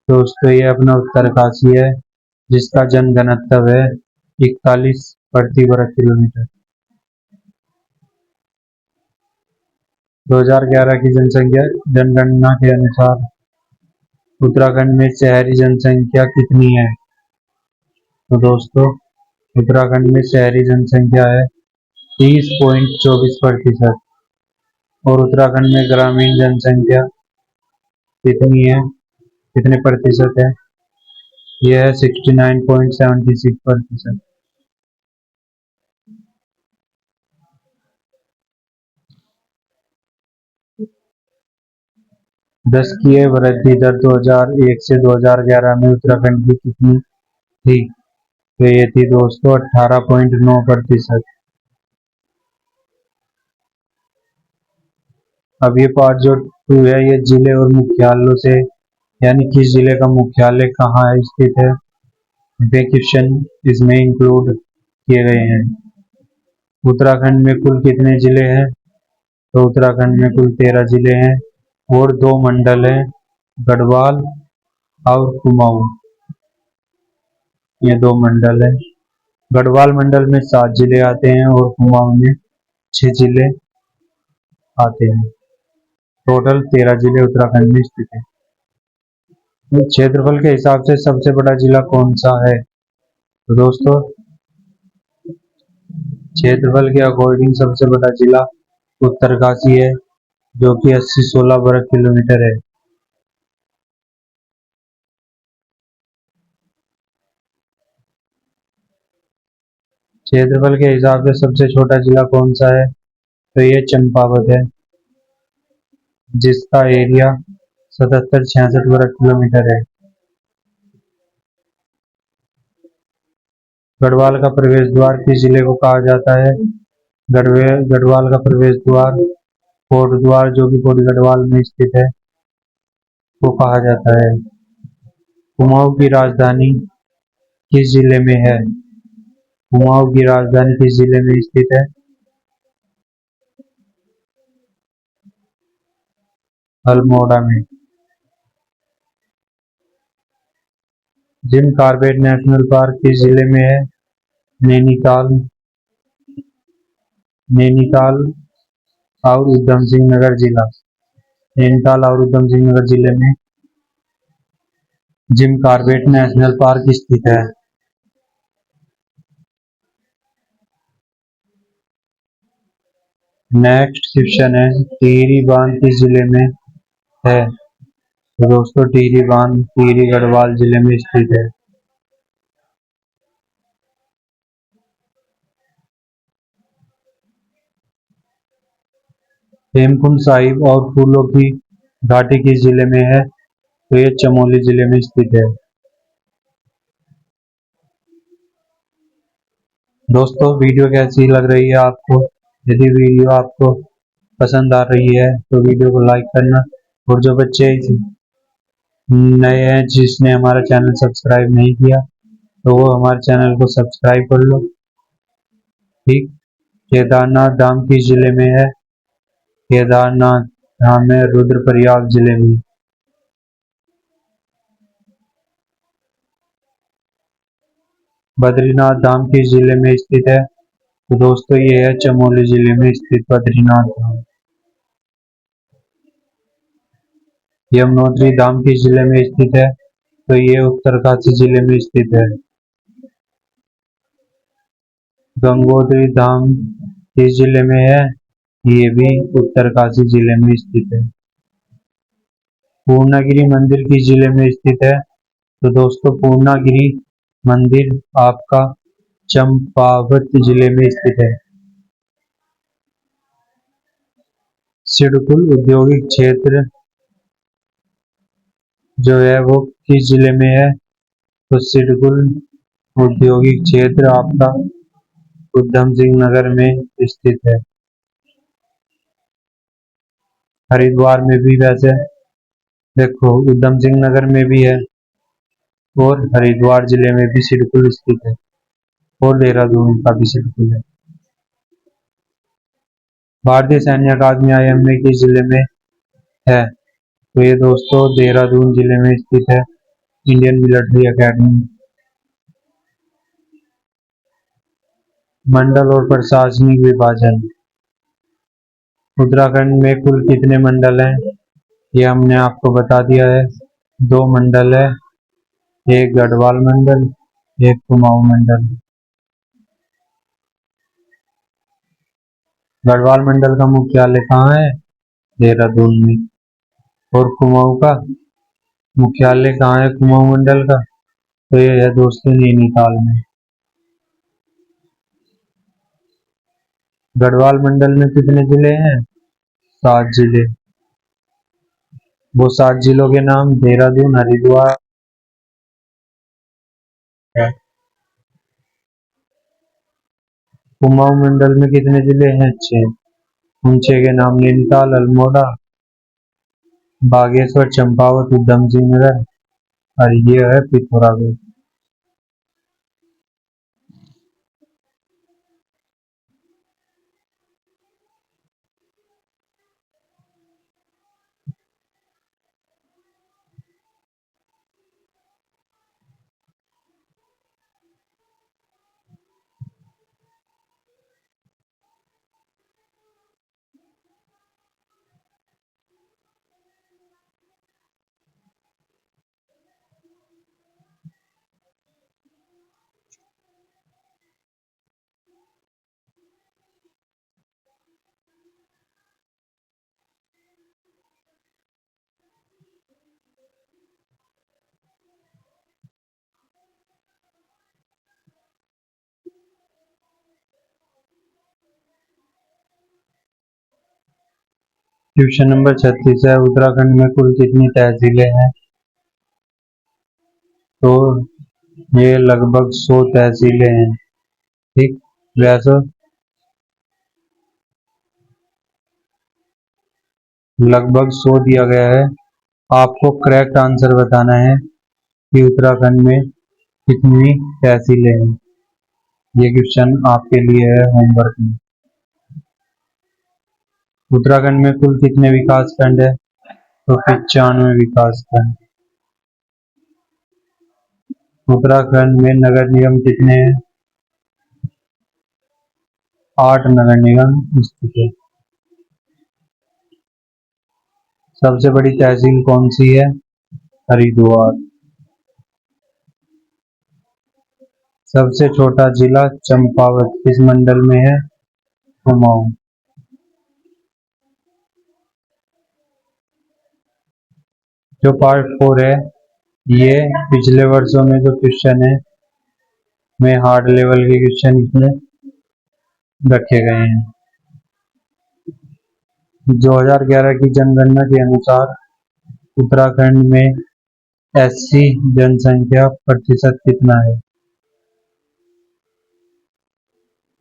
दोस्तों ये अपना उत्तरकाशी है, जिसका जनघनत्व है 41 प्रति वर्ग किलोमीटर। 2011 की जनगणना के अनुसार उत्तराखंड में शहरी जनसंख्या कितनी है? तो दोस्तों उत्तराखंड में शहरी जनसंख्या है 30.24%। और उत्तराखंड में ग्रामीण जनसंख्या कितनी है, कितने प्रतिशत है? यह है 69.76%। 10 की यह वृद्धि दर 2001 से 2011 में उत्तराखंड की कितनी थी? तो ये थी दोस्तों 18.9%। अब ये पार्ट जो 2 है, ये जिले और मुख्यालयों से, यानी किस जिले का मुख्यालय कहाँ है स्थित है, वे क्वेश्चन इसमें इंक्लूड किए गए हैं। उत्तराखंड में कुल कितने जिले हैं? तो उत्तराखंड में कुल 13 जिले हैं और दो मंडल हैं, गढ़वाल और कुमाऊं। ये दो मंडल हैं। गढ़वाल मंडल में 7 जिले आते हैं और कुमाऊं में 6 जिले आते हैं। टोटल 13 जिले उत्तराखंड में स्थित हैं। तो क्षेत्रफल के हिसाब से सबसे बड़ा जिला कौन सा है? तो दोस्तों, क्षेत्रफल के अकॉर्डिंग सबसे बड़ा जिला उत्तरकाशी है, जो कि 80-16 वर्ग किलोमीटर है। क्षेत्रफल के हिसाब से सबसे छोटा जिला कौन सा है? तो ये चंपावत है, जिसका एरिया 77-66 वर्ग किलोमीटर है। गढ़वाल का प्रवेश द्वार किस जिले को कहा जाता है? गढ़वाल का प्रवेश द्वार कोट द्वार, जो कि कोट गढ़वाल में स्थित है, को कहा जाता है। कुमाऊं की राजधानी किस जिले में है? कुमाऊं की राजधानी किस जिले में स्थित है? अल्मोड़ा में। जिम कॉर्बेट नेशनल पार्क किस जिले में है? नैनीताल। नैनीताल और उधम सिंह नगर जिला। नैनीताल और उधम सिंह नगर जिले में जिम कॉर्बेट नेशनल पार्क स्थित है। नेक्स्ट क्वेश्चन है, टिहरी बांध किस जिले में है? तो दोस्तों, टिहरी बांध टिहरी गढ़वाल जिले में स्थित है। हेमकुंड साहिब और फूलों की घाटी किस जिले में है? तो ये चमोली जिले में स्थित है। दोस्तों, वीडियो कैसी लग रही है आपको? यदि वीडियो आपको पसंद आ रही है तो वीडियो को लाइक करना, और जो बच्चे नए हैं जिसने हमारा चैनल सब्सक्राइब नहीं किया, तो वो हमारे चैनल को सब्सक्राइब कर लो। ठीक। केदारनाथ धाम किस जिले में है? केदारनाथ धाम है रुद्रप्रयाग जिले में। बद्रीनाथ धाम किस जिले में स्थित है? तो दोस्तों, ये है चमोली जिले में स्थित बद्रीनाथ धाम। यमुनोत्री धाम किस जिले में स्थित है? तो ये उत्तरकाशी जिले में स्थित है। गंगोत्री धाम किस जिले में है? ये भी उत्तरकाशी जिले में स्थित है। पूर्णागिरि मंदिर किस जिले में स्थित है? तो दोस्तों, पूर्णागिरि मंदिर आपका चंपावत जिले में स्थित है। सिडकुल औद्योगिक क्षेत्र जो है वो किस जिले में है? तो सिडकुल औद्योगिक क्षेत्र आपका उधम सिंह नगर में स्थित है। हरिद्वार में भी वैसे देखो उधम सिंह नगर में भी है, और हरिद्वार जिले में भी सिडकुल स्थित है, और देहरादून का भी सिडकुल है। भारतीय सैन्य अकादमी IMA किस जिले में है? तो ये दोस्तों देहरादून जिले में स्थित है, इंडियन मिलिट्री एकेडमी। मंडल और प्रशासनिक विभाजन। उत्तराखंड में कुल कितने मंडल हैं? ये हमने आपको बता दिया है। 2 मंडल है, एक गढ़वाल मंडल, एक कुमाऊं मंडल। गढ़वाल मंडल का मुख्यालय कहाँ है? देहरादून में। और कुमाऊं का मुख्यालय कहाँ है कुमाऊं मंडल का? तो ये है दोस्तों नैनीताल में। गढ़वाल मंडल में कितने जिले हैं? 7 जिले। वो 7 जिलों के नाम देहरादून, हरिद्वार है। कुमाऊं मंडल में कितने जिले हैं? 6। उन 6 के नाम नैनीताल, अल्मोड़ा, बागेश्वर, चंपावत, उधम सिंह नगर, और ये है पिथौरागढ़। क्वेश्चन नंबर 36 है, उत्तराखंड में कुल कितनी तहसीलें हैं? तो ये लगभग 100 तहसीलें हैं। ठीक, वैसे लगभग 100 दिया गया है। आपको करेक्ट आंसर बताना है कि उत्तराखंड में कितनी तहसीलें हैं। ये क्वेश्चन आपके लिए है होमवर्क में। उत्तराखंड में कुल कितने विकास खंड है? तो 95 विकास खंड। उत्तराखंड में नगर निगम कितने हैं? 8 नगर निगम स्थित है। सबसे बड़ी तहसील कौन सी है? हरिद्वार। सबसे छोटा जिला चंपावत किस मंडल में है? कुमाऊं। जो पार्ट 4 है, ये पिछले वर्षों में जो क्वेश्चन है में हार्ड लेवल के क्वेश्चन इसमें रखे गए हैं। 2011 की जनगणना के अनुसार उत्तराखंड में एससी जनसंख्या प्रतिशत कितना है?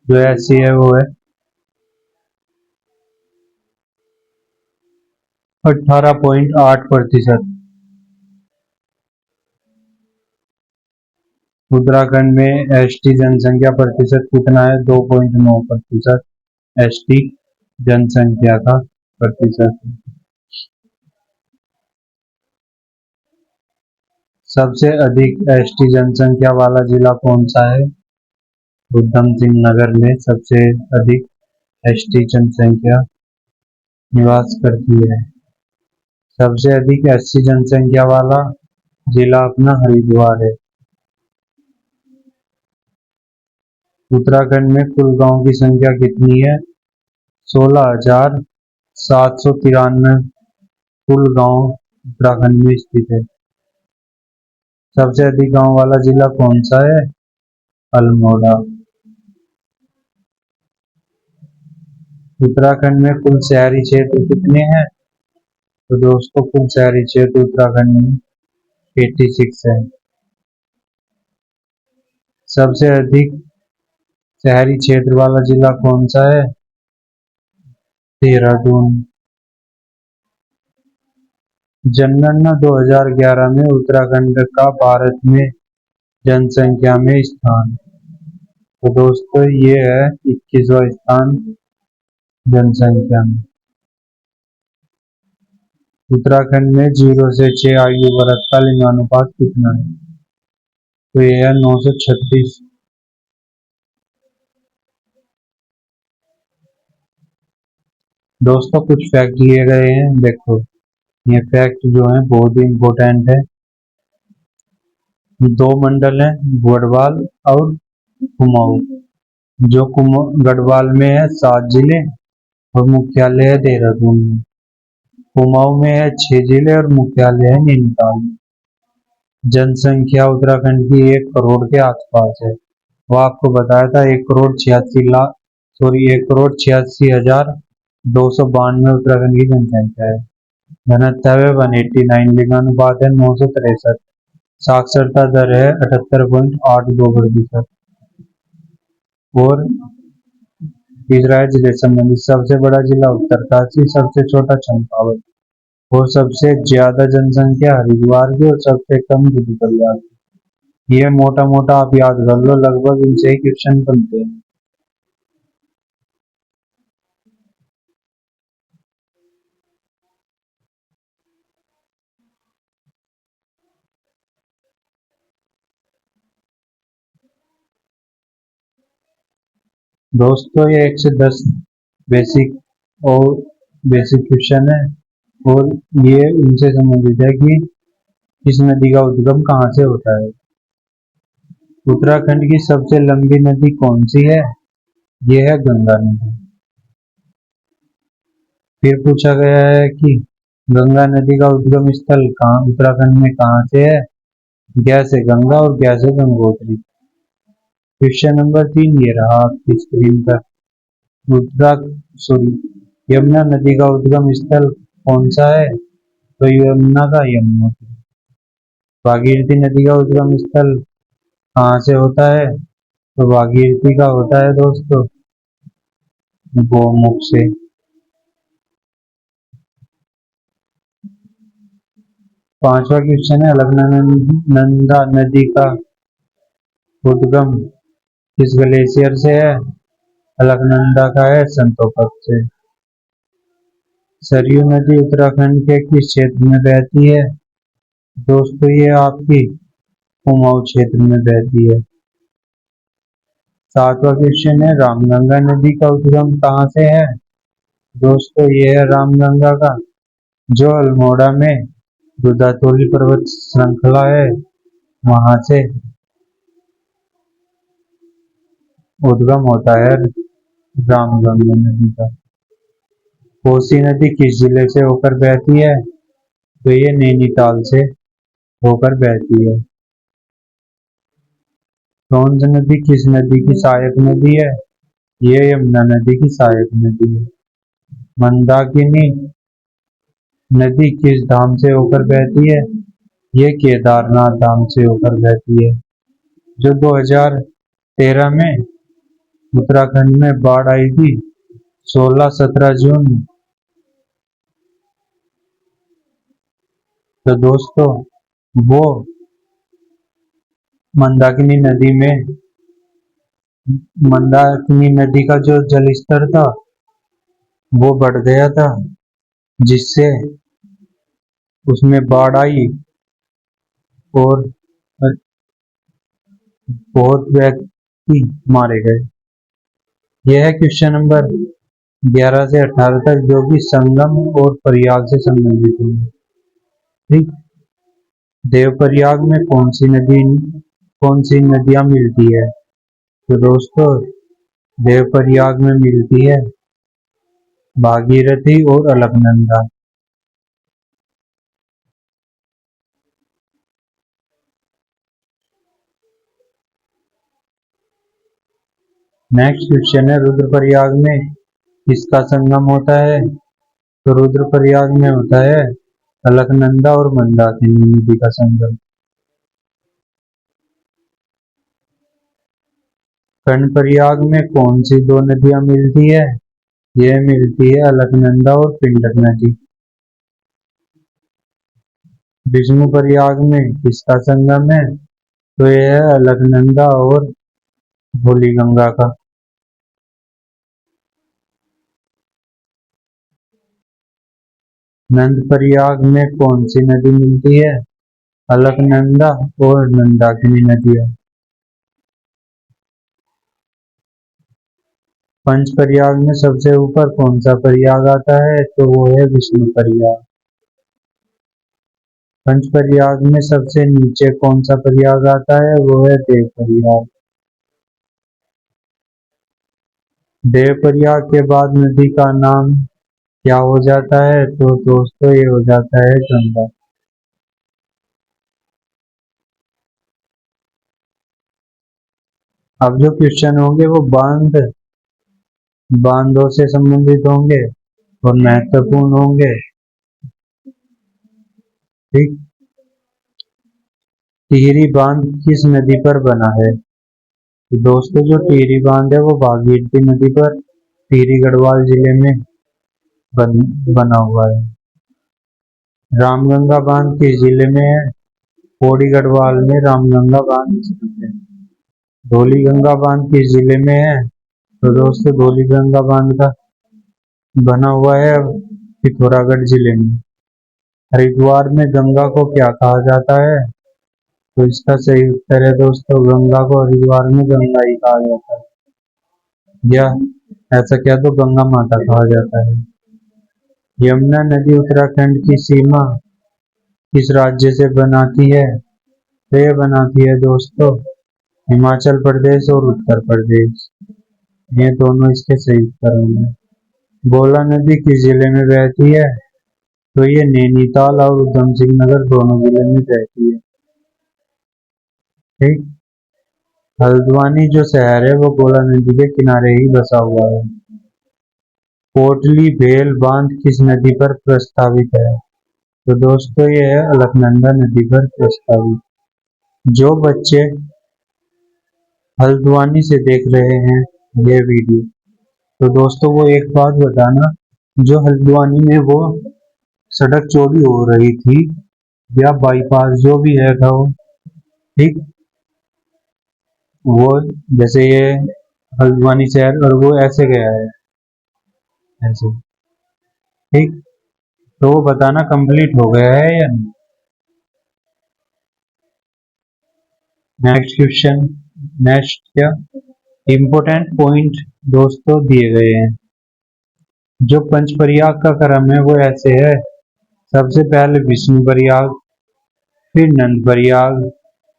जो एससी है वो है 18.8%। उत्तराखंड में एसटी जनसंख्या प्रतिशत कितना है? 2.9% एसटी जनसंख्या का प्रतिशत है। सबसे अधिक एसटी जनसंख्या वाला जिला कौन सा है? उधम सिंह नगर में सबसे अधिक एसटी जनसंख्या निवास करती है। सबसे अधिक एससी जनसंख्या वाला जिला अपना हरिद्वार है। उत्तराखंड में कुल गांव की संख्या कितनी है? 16,793 कुल गांव उत्तराखंड में स्थित है। सबसे अधिक गांव वाला जिला कौन सा है? अल्मोड़ा। उत्तराखंड में कुल शहरी क्षेत्र कितने हैं? तो दोस्तों कुल शहरी क्षेत्र उत्तराखंड में 86 है। सबसे अधिक शहरी क्षेत्र वाला जिला कौन सा है? देहरादून। जनगणना 2011 में उत्तराखंड का भारत में जनसंख्या में स्थान। तो दोस्तों ये है 21वां स्थान जनसंख्या में। उत्तराखंड में 0 से 6 आयु वर्ग का लिंगानुपात कितना है? तो ये है 936। दोस्तों कुछ फैक्ट लिए गए हैं, देखो ये फैक्ट जो है बहुत ही इम्पोर्टेंट है। 2 मंडल हैं, गढ़वाल और कुमाऊं। जो गढ़वाल में है 7 जिले और मुख्यालय है देहरादून में। कुमाऊं में है 6 जिले और मुख्यालय है नैनीताल में। जनसंख्या उत्तराखंड की 1 करोड़ के आसपास है। वो आपको बताया था 1,86,292 उत्तराखंड की जनसंख्या है। घनत्व है 189, लिंगानुपात है 963, साक्षरता दर है 78.82%। और तीसरा है जिले संबंधित, सबसे बड़ा जिला उत्तरकाशी, सबसे छोटा चंपावत और सबसे ज्यादा जनसंख्या हरिद्वार की और सबसे कम रुद्रप्रयाग की। ये मोटा मोटा आप याद कर लो, लगभग इनसे ही क्वेश्चन बनते हैं। दोस्तों ये 1 से 10 बेसिक और बेसिक क्वेश्चन है और ये उनसे संबंधित है कि इस नदी का उद्गम कहाँ से होता है। उत्तराखंड की सबसे लंबी नदी कौन सी है? ये है गंगा नदी। फिर पूछा गया है कि गंगा नदी का उद्गम स्थल कहाँ उत्तराखंड में कहाँ से है? कैसे गंगा और कैसे गंगोत्री। क्वेश्चन नंबर 3 ये रहा आपकी स्क्रीन पर। उत्तरा सॉरी यमुना नदी का उद्गम स्थल कौन सा है? तो यमुना का यमुनोत्री। भागीरथी नदी का उद्गम स्थल कहाँ से होता है? तो भागीरथी का होता है दोस्तों गोमुख से। पांचवा क्वेश्चन है, अलकनंदा नदी का उद्गम किस ग्लेशियर से है? अलकनंदा का है संतोषक से। सरयू नदी उत्तराखंड के किस क्षेत्र में बहती है? दोस्तों ये आपकी कुमाऊं क्षेत्र में बहती है। सातवां क्वेश्चन है, रामगंगा नदी का उद्गम कहाँ से है? दोस्तों ये है रामगंगा का जो अल्मोड़ा में दुधातोली पर्वत श्रृंखला है वहां से उद्गम होता है रामगंगा नदी का। कोसी नदी किस जिले से होकर बहती है? तो ये नैनीताल से होकर बहती है। टोंस नदी किस नदी की सहायक नदी है? ये यमुना नदी की सहायक नदी है। मंदाकिनी नदी किस धाम से होकर बहती है? ये केदारनाथ धाम से होकर बहती है। जो 2013 में उत्तराखंड में बाढ़ आई थी 16-17 जून, तो दोस्तों वो मंदाकिनी नदी में मंदाकिनी नदी का जो जल स्तर था वो बढ़ गया था जिससे उसमें बाढ़ आई और बहुत व्यक्ति मारे गए। यह है क्वेश्चन नंबर 11 से 18 तक जो कि संगम और प्रयाग से संबंधित होंगे। ठीक। देवप्रयाग में कौन सी नदियां मिलती है? तो दोस्तों देवप्रयाग में मिलती है भागीरथी और अलकनंदा। नेक्स्ट क्वेश्चन है, रुद्रप्रयाग में किसका संगम होता है? तो रुद्रप्रयाग में होता है अलकनंदा और मंदाकिनी नदी का संगम। कर्णप्रयाग में कौन सी दो नदियां मिलती है? यह मिलती है अलकनंदा और पिंडर नदी। विष्णुप्रयाग में किसका संगम है? तो यह है अलकनंदा और धौलीगंगा का। नंदप्रयाग में कौन सी नदी मिलती है? अलकनंदा और मंदाकिनी नदियां। पंचप्रयाग में सबसे ऊपर कौन सा प्रयाग आता है? तो वो है विष्णुप्रयाग। पंचप्रयाग में सबसे नीचे कौन सा प्रयाग आता है? वो है देवप्रयाग। देवप्रयाग के बाद नदी का नाम क्या हो जाता है? तो दोस्तों ये हो जाता है गंगा। अब जो क्वेश्चन होंगे वो बांधों से संबंधित होंगे और महत्वपूर्ण होंगे। ठीक। टिहरी बांध किस नदी पर बना है? तो दोस्तों जो टिहरी बांध है वो भागीरथी नदी पर टिहरी गढ़वाल जिले में बना हुआ है। रामगंगा बांध किस जिले में है? पौड़ी गढ़वाल में रामगंगा बांध स्थित है। धौलीगंगा बांध किस जिले में है? तो दोस्तों धौलीगंगा बांध का बना हुआ है पिथौरागढ़ जिले में। हरिद्वार में गंगा को क्या कहा जाता है? तो इसका सही उत्तर है दोस्तों गंगा को हरिद्वार में गंगा ही कहा जाता है, या ऐसा क्या तो गंगा माता कहा जाता है। यमुना नदी उत्तराखंड की सीमा किस राज्य से बनाती है? तो ये बनाती है दोस्तों हिमाचल प्रदेश और उत्तर प्रदेश। ये दोनों इसके सही उत्तर होंगे। बोला नदी किस जिले में बहती है? तो ये नैनीताल और उधम सिंह नगर दोनों जिले में बहती है। ठीक। हल्द्वानी जो शहर है वो बोला नदी के किनारे ही बसा हुआ है। कोटली भेल बांध किस नदी पर प्रस्तावित है? तो दोस्तों ये है अलकनंदा नदी पर प्रस्तावित। जो बच्चे हल्द्वानी से देख रहे हैं ये वीडियो, तो दोस्तों वो एक बात बताना, जो हल्द्वानी में वो सड़क चोरी हो रही थी या बाईपास जो भी है था वो, ठीक, वो जैसे ये हल्द्वानी शहर और वो ऐसे गया है, ऐसे, ठीक, तो वो बताना कंप्लीट हो गया है या नहीं। नेक्स्ट क्वेश्चन, नेक्स्ट क्या इम्पोर्टेंट पॉइंट दोस्तों दिए गए हैं। जो पंच प्रयाग का क्रम है वो ऐसे है, सबसे पहले विष्णु प्रयाग, फिर नंद प्रयाग,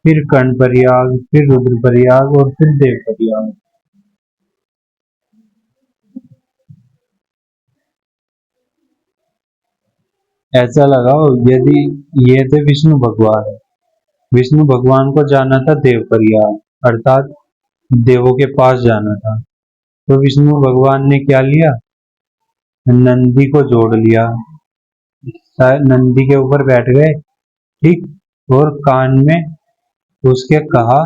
फिर कर्ण प्रयाग, फिर रुद्र प्रयाग और फिर देव प्रयाग। ऐसा लगाओ यदि ये थे विष्णु भगवान, विष्णु भगवान को जाना था देव प्रयाग, अर्थात देवों के पास जाना था, तो विष्णु भगवान ने क्या लिया, नंदी को जोड़ लिया, नंदी के ऊपर बैठ गए, ठीक, और कान में उसके कहा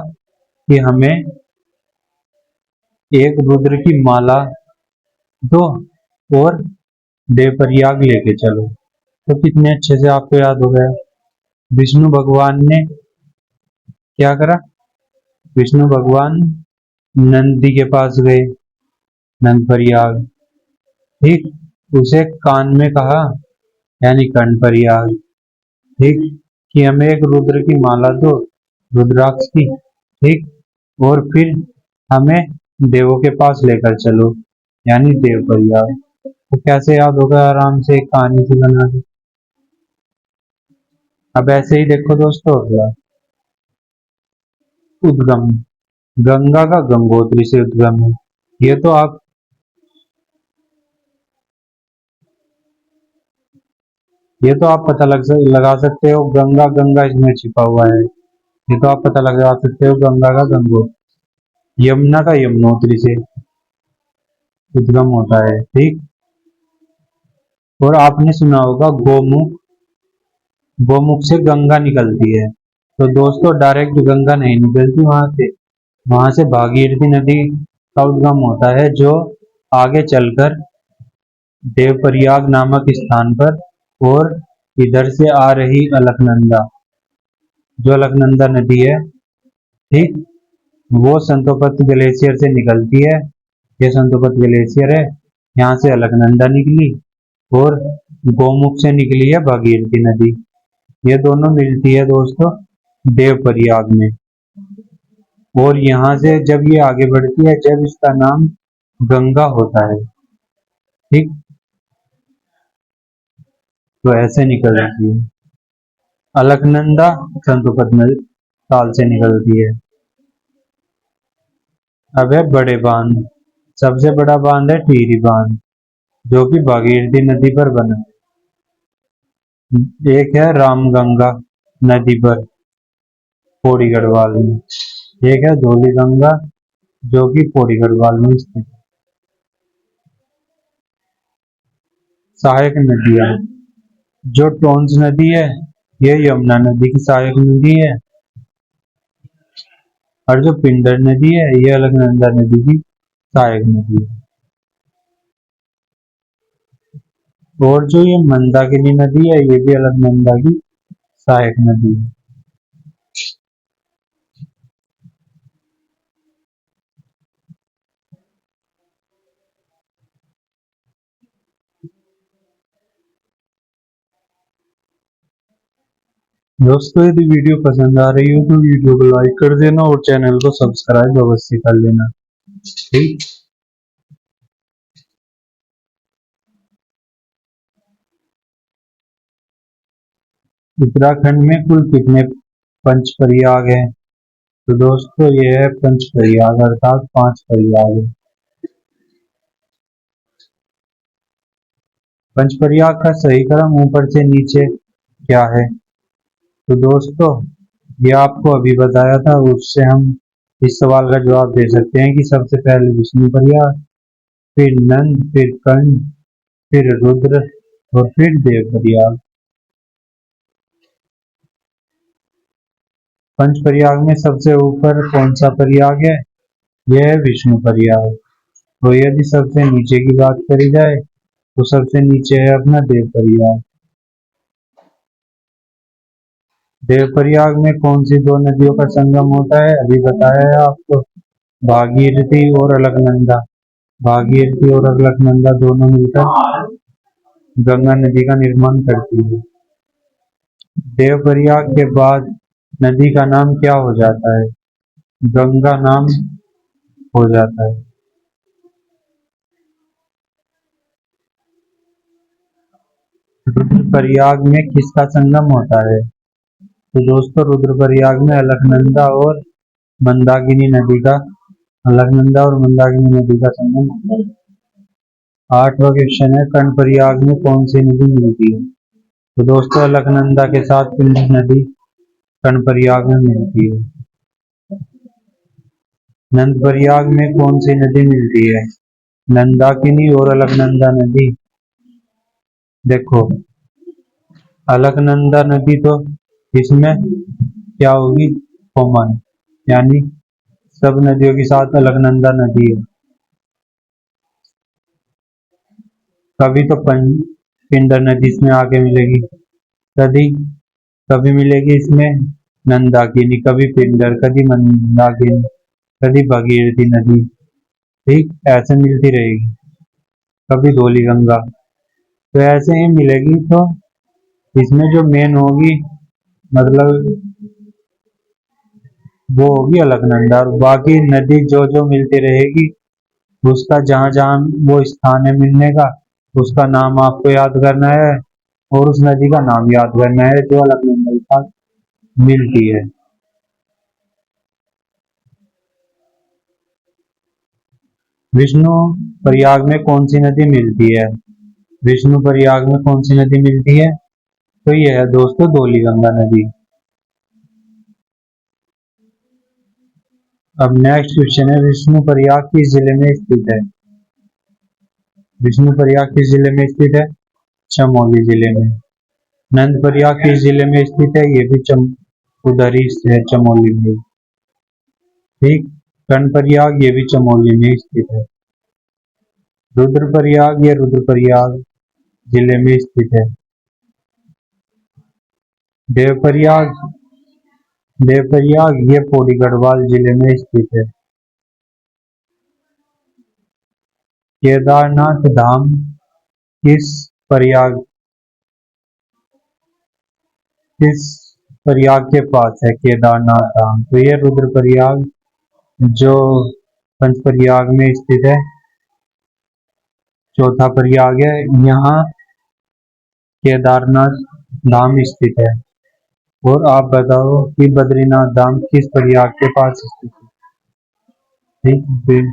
कि हमें एक रुद्र की माला दो और देवप्रयाग लेके चलो। तो कितने अच्छे से आपको याद हो गया। विष्णु भगवान ने क्या करा, विष्णु भगवान नंदी के पास गए, नंद प्रयाग, ठीक, उसे कान में कहा यानी कर्ण प्रयाग, ठीक, कि हमें एक रुद्र की माला दो, रुद्राक्ष की, ठीक, और फिर हमें देवों के पास लेकर चलो यानी देव प्रयाग। तो कैसे याद होगा, आराम से एक कहानी सी बना दी। अब ऐसे ही देखो दोस्तों अगला, उद्गम, गंगा का गंगोत्री से उद्गम है। ये तो आप पता लगा सकते हो, गंगा गंगा इसमें छिपा हुआ है, ये तो आप पता लगा सकते हो गंगा का गंगोत्री। यमुना का यमुनोत्री से उद्गम होता है, ठीक, और आपने सुना होगा गोमुख, गोमुख से गंगा निकलती है। तो दोस्तों डायरेक्ट गंगा नहीं निकलती वहां से भागीरथी नदी का उद्गम होता है, जो आगे चलकर देवप्रयाग नामक स्थान पर, और इधर से आ रही अलकनंदा, जो अलकनंदा नदी है, ठीक, वो संतोपत ग्लेशियर से निकलती है। ये संतोपत ग्लेशियर है, यहाँ से अलकनंदा निकली और गोमुख से निकली है भागीरथी नदी। ये दोनों मिलती है दोस्तों देवप्रयाग में, और यहाँ से जब ये आगे बढ़ती है, जब इसका नाम गंगा होता है, ठीक, तो ऐसे निकल जाती है। अलकनंदा संतोपत ताल से निकलती है। अब है बड़े बांध, सबसे बड़ा बांध है टिहरी बांध, जो कि भागीरथी नदी पर बना है। एक है रामगंगा नदी पर पौड़ी गढ़वाल में, एक है धौली गंगा जो कि पौड़ी गढ़वाल में स्थित है। सहायक नदियां, जो टोंस नदी है ये यमुना नदी की सहायक नदी है, और जो पिंडर नदी है ये अलकनंदा नदी की सहायक नदी है। और जो ये मंदाकिनी नदी है ये भी अलकनंदा की सहायक नदी है। दोस्तों यदि वीडियो पसंद आ रही हो तो वीडियो को लाइक कर देना और चैनल को सब्सक्राइब अवश्य कर लेना, ठीक। उत्तराखंड में कुल कितने पंच प्रयाग हैं? तो दोस्तों ये है पंच प्रयाग, अर्थात 5 प्रयाग है। पंच प्रयाग का सही क्रम ऊपर से नीचे क्या है? तो दोस्तों ये आपको अभी बताया था, उससे हम इस सवाल का जवाब दे सकते हैं कि सबसे पहले विष्णु प्रयाग, फिर नंद, फिर कर्ण, फिर रुद्र और फिर देवप्रयाग। पंचप्रयाग में सबसे ऊपर कौन सा प्रयाग है? यह है विष्णु प्रयाग। तो यदि सबसे नीचे की बात करी जाए तो सबसे नीचे है अपना देवप्रयाग। देवप्रयाग में कौन सी दो नदियों का संगम होता है? अभी बताया है आपको, भागीरथी और अलकनंदा। भागीरथी और अलकनंदा दोनों मिलकर गंगा नदी का निर्माण करती है। देवप्रयाग के बाद नदी का नाम क्या हो जाता है? गंगा नाम हो जाता है। रुद्रप्रयाग में किसका संगम होता है? तो दोस्तों रुद्रप्रयाग में अलकनंदा और मंदाकिनी नदी का संगम होता है। आठवां क्वेश्चन है, कर्णप्रयाग में कौन सी नदी मिलती है? तो दोस्तों अलकनंदा के साथ पिंड नदी कर्णप्रयाग में मिलती है। नंदप्रयाग में कौन सी नदी मिलती है? मंदाकिनी और अलकनंदा नदी। देखो अलकनंदा नदी तो इसमें क्या होगी? कॉमन, यानी सब नदियों के साथ अलकनंदा नदी है। कभी तो पिंडर नदी इसमें आके मिलेगी, कभी कभी मिलेगी इसमें नंदाकिनी, कभी पिंडर, कभी मंदाकिनी, कभी भगीरथी नदी। ठीक ऐसे मिलती रहेगी, कभी धौली गंगा। तो ऐसे ही मिलेगी। तो इसमें जो मेन होगी, मतलब वो होगी अलकनंदा, और बाकी नदी जो जो मिलती रहेगी उसका जहां जहां वो स्थान है मिलने का, उसका नाम आपको याद करना है और उस नदी का नाम याद करना है जो अलकनंदा के साथ मिलती है। विष्णु प्रयाग में कौन सी नदी मिलती है? विष्णु प्रयाग में कौन सी नदी मिलती है? तो ये है दोस्तों धौली गंगा नदी। अब नेक्स्ट क्वेश्चन है, विष्णु प्रयाग किस जिले में स्थित है? विष्णु प्रयाग किस जिले में स्थित है? चमोली जिले में। नंद प्रयाग किस जिले में स्थित है? ये भी उधर ही है, चमोली में। ठीक। कर्ण प्रयाग ये भी चमोली में स्थित है। रुद्रप्रयाग ये रुद्रप्रयाग जिले में स्थित है। देवप्रयाग देवप्रयाग ये पौड़ी गढ़वाल जिले में स्थित है। केदारनाथ धाम किस प्रयाग किस प्रयाग के पास है? केदारनाथ धाम तो ये रुद्रप्रयाग जो पंचप्रयाग में स्थित है, चौथा प्रयाग है। यहाँ केदारनाथ धाम स्थित है। और आप बताओ कि बद्रीनाथ धाम किस प्रयाग के पास स्थित है? ठीक।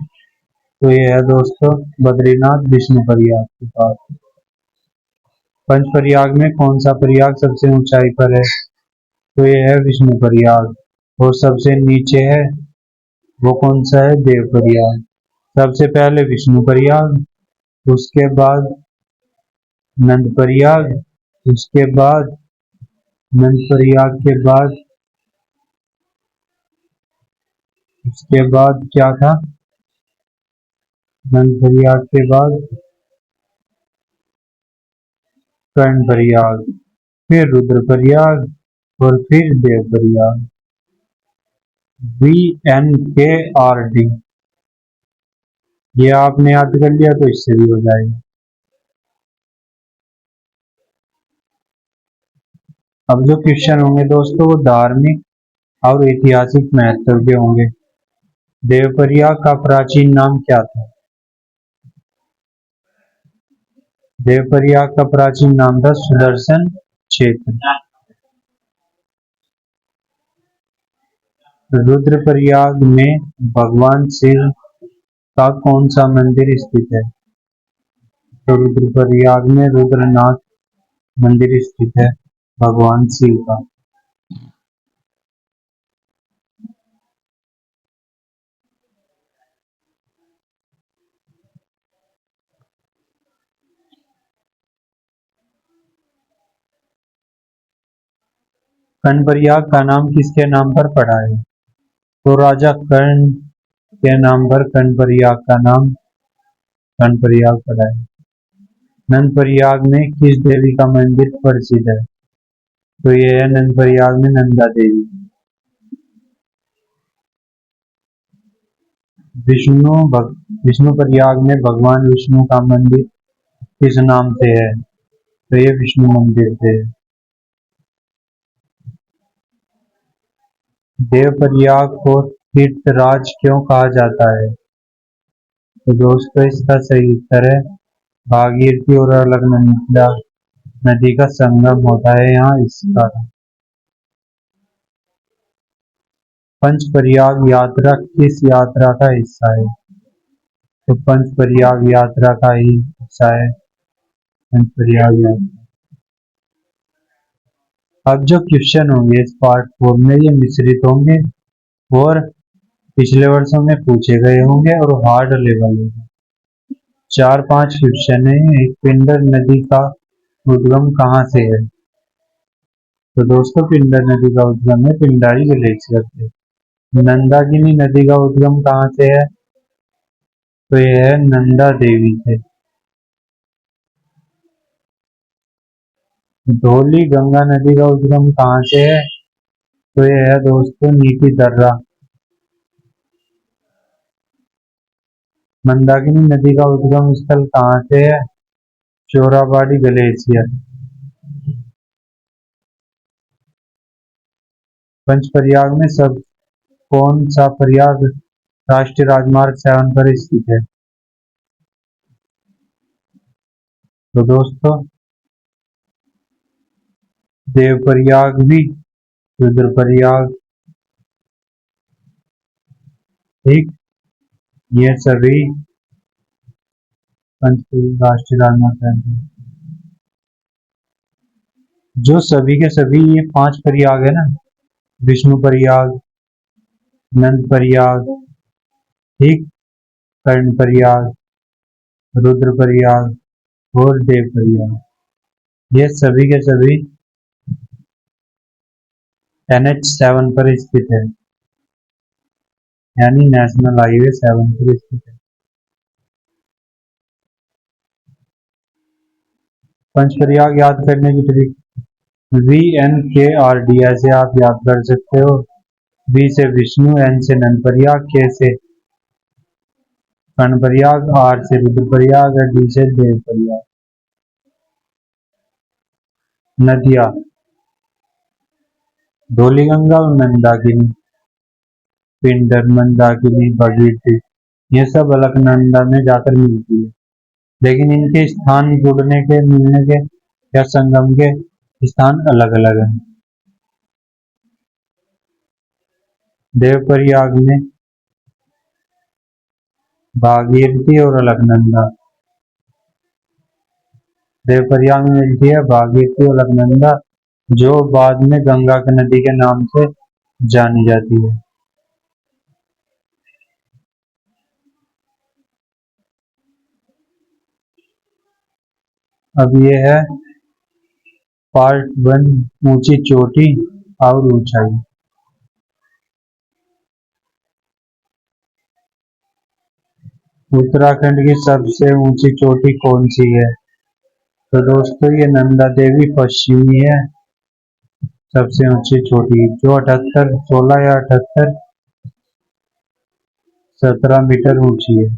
तो ये है दोस्तों बद्रीनाथ विष्णु प्रयाग के पास। पंचप्रयाग में कौन सा प्रयाग सबसे ऊंचाई पर है? तो ये है विष्णु प्रयाग। और सबसे नीचे है वो कौन सा है? देव प्रयाग। सबसे पहले विष्णु प्रयाग, उसके बाद नंद प्रयाग, उसके बाद नंद प्रयाग के बाद उसके बाद क्या था? नंद प्रयाग के बाद कर्ण प्रयाग, फिर रुद्र प्रयाग और फिर देव प्रयाग। VNKRD, ये आपने याद कर लिया तो इससे भी हो जाएगा। अब जो क्वेश्चन होंगे दोस्तों वो धार्मिक और ऐतिहासिक महत्व के होंगे। देवप्रयाग का प्राचीन नाम क्या था? देवप्रयाग का प्राचीन नाम था सुदर्शन क्षेत्र। रुद्रप्रयाग में भगवान शिव का कौन सा मंदिर स्थित है? तो रुद्रप्रयाग में रुद्रनाथ मंदिर स्थित है भगवान शिव का। कर्णप्रयाग का नाम किसके नाम पर पड़ा है? तो राजा कर्ण के नाम पर कर्णप्रयाग का नाम कर्णप्रयाग पड़ा है। नंदप्रयाग में किस देवी का मंदिर प्रसिद्ध है? तो ये है नंदप्रयाग में नंदा देवी। विष्णुप्रयाग में भगवान विष्णु का मंदिर किस नाम से है? तो ये विष्णु मंदिर से है। देवप्रयाग को तीर्थराज क्यों कहा जाता है? तो दोस्तों इसका सही उत्तर है भागीरथी और अलकनंदा नदी का संगम होता है यहाँ, इस कारण। पंचप्रयाग यात्रा किस यात्रा का हिस्सा है? तो पंचप्रयाग यात्रा का ही हिस्सा है पंचप्रयाग यात्रा। अब जो क्वेश्चन होंगे इस पार्ट 4 में ये मिश्रित होंगे और पिछले वर्षों में पूछे गए होंगे और हार्ड लेवल होंगे। 4-5 क्वेश्चन है। एक पिंडर नदी का उद्गम कहाँ से है? तो दोस्तों पिंडर नदी का उद्गम है पिंडारी ग्लेशियर से। नंदाकिनी नदी का उद्गम कहाँ से है? तो यह है नंदा देवी से। धौली गंगा नदी का उद्गम कहाँ से है? तो यह है दोस्तों नीति दर्रा। मंदाकिनी नदी का उद्गम स्थल कहाँ से है? चोराबाड़ी ग्लेशियर। पंचप्रयाग में सब कौन सा प्रयाग राष्ट्रीय राजमार्ग 7 पर स्थित है? तो दोस्तों देवप्रयाग भी, रुद्रप्रयाग, ठीक, ये सभी पंच राष्ट्रीय राजमार्ग 7 पर। जो सभी के सभी ये 5 प्रयाग है ना, विष्णु प्रयाग, नंद प्रयाग, ठीक, कर्ण प्रयाग, रुद्र प्रयाग और देव प्रयाग, ये सभी के सभी NH7 पर स्थित है, यानी नेशनल हाईवे 7 पर स्थित है। पंचप्रयाग याद करने की ट्रिक, VNKRD ऐसे आप याद कर सकते हो। V से विष्णु, N से नंदप्रयाग, K से कर्णप्रयाग, R से रुद्रप्रयाग और D से देवप्रयाग। नदियां धौलीगंगा और मंदाकिनी, पिंडर, मंदाकिनी, भगीरथी, ये सब अलकनंदा में जाकर मिलती है, लेकिन इनके स्थान जुड़ने के, मिलने के या संगम के स्थान अलग अलग हैं। देवप्रयाग में भागीरथी और अलकनंदा, देवप्रयाग में मिलती है भागीरथी और अलकनंदा, जो बाद में गंगा की नदी के नाम से जानी जाती है। अब ये है पार्ट 1, ऊंची चोटी और ऊंचाई। उत्तराखंड की सबसे ऊंची चोटी कौन सी है? तो दोस्तों ये नंदा देवी पश्चिमी है सबसे ऊंची चोटी, जो 16 या 17 मीटर ऊंची है।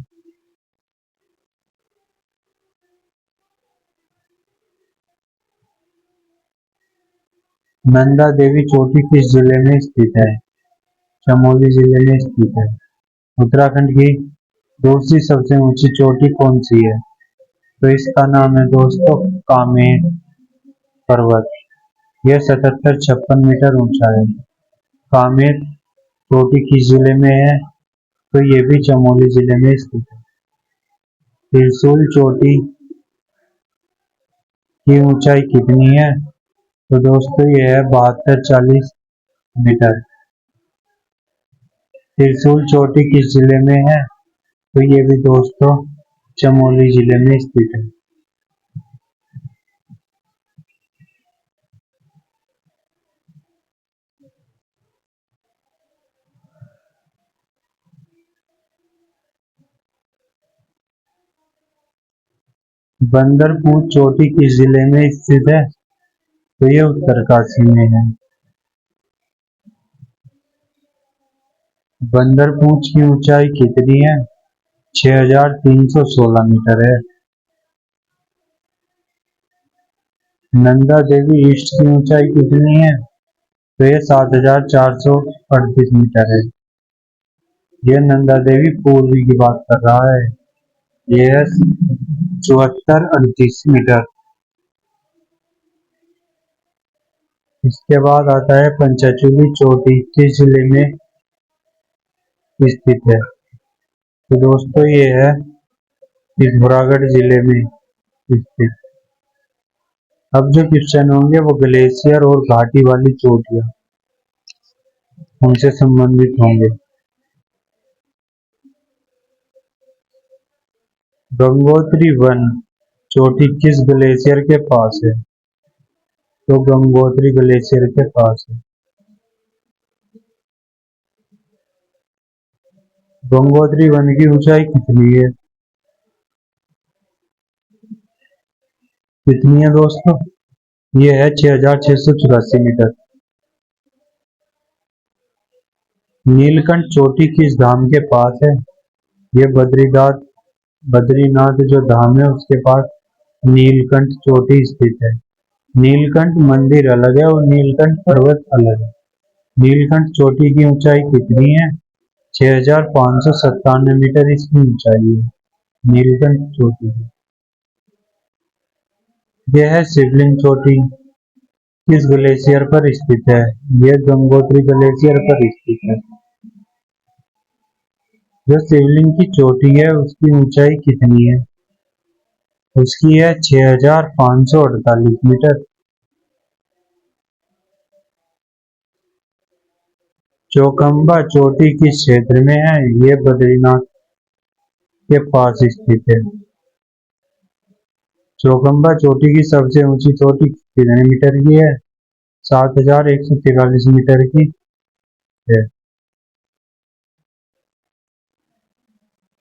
नंदा देवी चोटी किस जिले में स्थित है? चमोली जिले में स्थित है। उत्तराखंड की दूसरी सबसे ऊंची चोटी कौन सी है? तो इसका नाम है दोस्तों कामेट पर्वत। यह 77-56 मीटर ऊंचा है। कामेट चोटी किस जिले में है? तो ये भी चमोली जिले में स्थित है। त्रिशूल चोटी की ऊंचाई कितनी है? तो दोस्तों ये है 72-40 मीटर। त्रिशूल चोटी किस जिले में है? तो ये भी दोस्तों चमोली जिले में स्थित है। बंदरपुर चोटी किस जिले में स्थित है? तो ये उत्तरकाशी में है। बंदरपूंछ की ऊंचाई कितनी है? 6316 मीटर है। नंदा देवी ईस्ट की ऊंचाई कितनी है? तो ये 7438 मीटर है। ये नंदा देवी पूर्वी की बात कर रहा है। ये है 7438 मीटर। इसके बाद आता है पंचाचूली चोटी किस जिले में स्थित है? तो दोस्तों ये है पिथौरागढ़ जिले में स्थित। अब जो क्वेश्चन होंगे वो ग्लेशियर और घाटी वाली चोटियां उनसे संबंधित होंगे। गंगोत्री वन चोटी किस ग्लेशियर के पास है? तो गंगोत्री ग्लेशियर के पास है। गंगोत्री वन की ऊंचाई कितनी है? कितनी है दोस्तों? ये है 6684 मीटर। नीलकंठ चोटी किस धाम के पास है? ये बद्रीनाथ जो धाम है उसके पास नीलकंठ चोटी स्थित है। नीलकंठ मंदिर अलग है और नीलकंठ पर्वत अलग है। नीलकंठ चोटी की ऊंचाई कितनी है? 6597 मीटर इसकी ऊंचाई है नीलकंठ चोटी की। यह है शिवलिंग चोटी किस ग्लेशियर पर स्थित है? यह गंगोत्री ग्लेशियर पर स्थित है। जो शिवलिंग की चोटी है उसकी ऊंचाई कितनी है? उसकी है 6548 मीटर। चौखंबा चोटी किस क्षेत्र में है? ये बद्रीनाथ के पास स्थित है। चौखंबा चोटी की सबसे ऊंची चोटी कितने मीटर की है? 7143 मीटर की है।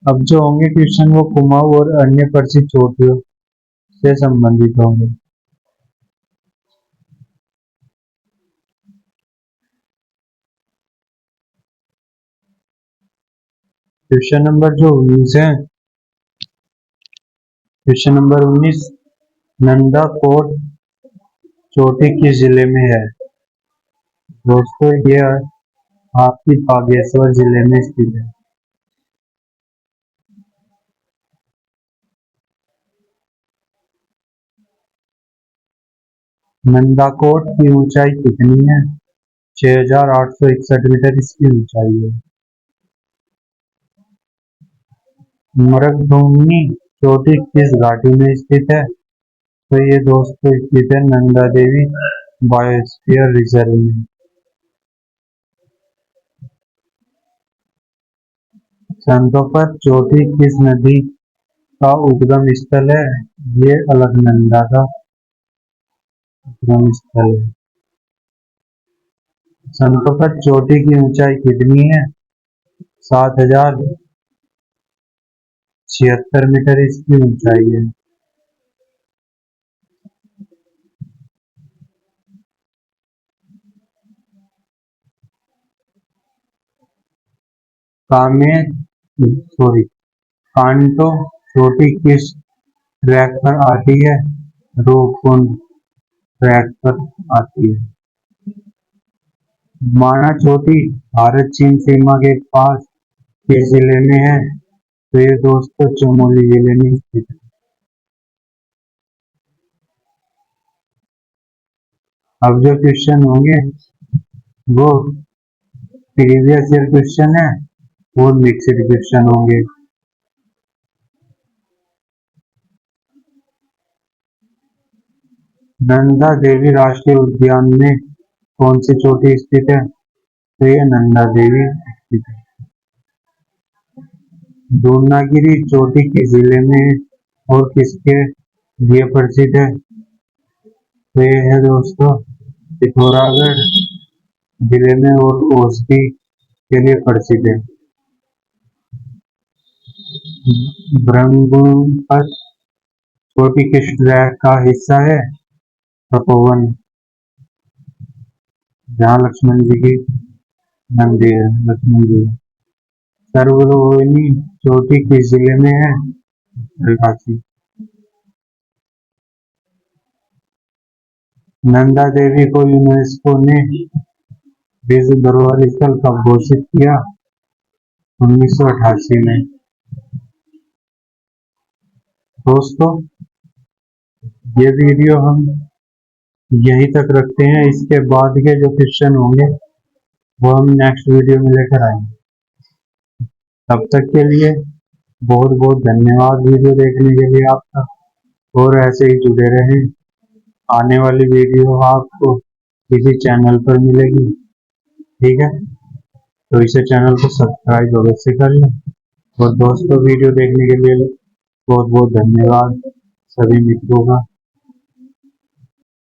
अब जो होंगे क्वेश्चन वो कुमाऊं और अन्य प्रसिद्ध चोटियों से संबंधित होंगे। क्वेश्चन नंबर जो 19 है, क्वेश्चन नंबर 19, नंदाकोट चोटी किस जिले में है? दोस्तों ये आपकी बागेश्वर जिले में स्थित है। नंदाकोट की ऊंचाई कितनी है? 6861 मीटर इसकी ऊंचाई है। मृगधुमनी चोटी किस घाटी में स्थित है? तो ये दोस्तों स्थित है नंदा देवी बायोस्फीयर रिजर्व में। संतोपत चोटी किस नदी का उद्गम स्थल है? ये अलकनंदा का उद्गम स्थल है। संतोपत चोटी की ऊंचाई कितनी है? 7076 मीटर इसकी ऊंचाई है। कामे सॉरी कांटो चोटी किस ट्रैक पर आती है? रूपकुंड ट्रैक पर आती है। माना चोटी भारत चीन सीमा के पास किस जिले में है? तो ये दोस्तों चमोली जिले में स्थित है। अब जो क्वेश्चन होंगे वो प्रीवियस ईयर क्वेश्चन है और मिक्स्ड क्वेश्चन होंगे। नंदा देवी राष्ट्रीय उद्यान में कौन सी चोटी स्थित है? तो ये नंदा देवी स्थित है। दूनागिरी चोटी किस जिले में है और किसके लिए प्रसिद्ध है? तो ये है दोस्तों पिथौरागढ़ जिले में और औषधि के लिए प्रसिद्ध है। भृगुपत छोटी किस ट्रैक का हिस्सा है? तपोवन, जहाँ लक्ष्मण जी की मंदिर है, लक्ष्मण जी। सर्वरोहिणी चोटी किस जिले में है? उत्तरकाशी। नंदा देवी को यूनेस्को ने विश्व धरोहर स्थल कब घोषित किया? 1988 में। दोस्तों, ये वीडियो हम यहीं तक रखते हैं। इसके बाद के जो क्वेश्चन होंगे वो हम नेक्स्ट वीडियो में लेकर आएंगे। तब तक के लिए बहुत बहुत धन्यवाद वीडियो देखने के लिए आपका, और ऐसे ही जुड़े रहें। आने वाली वीडियो आपको किसी चैनल पर मिलेगी, ठीक है? तो इसे चैनल को सब्सक्राइब अवश्य कर लें। और दोस्तों, वीडियो देखने के लिए बहुत बहुत धन्यवाद सभी मित्रों का।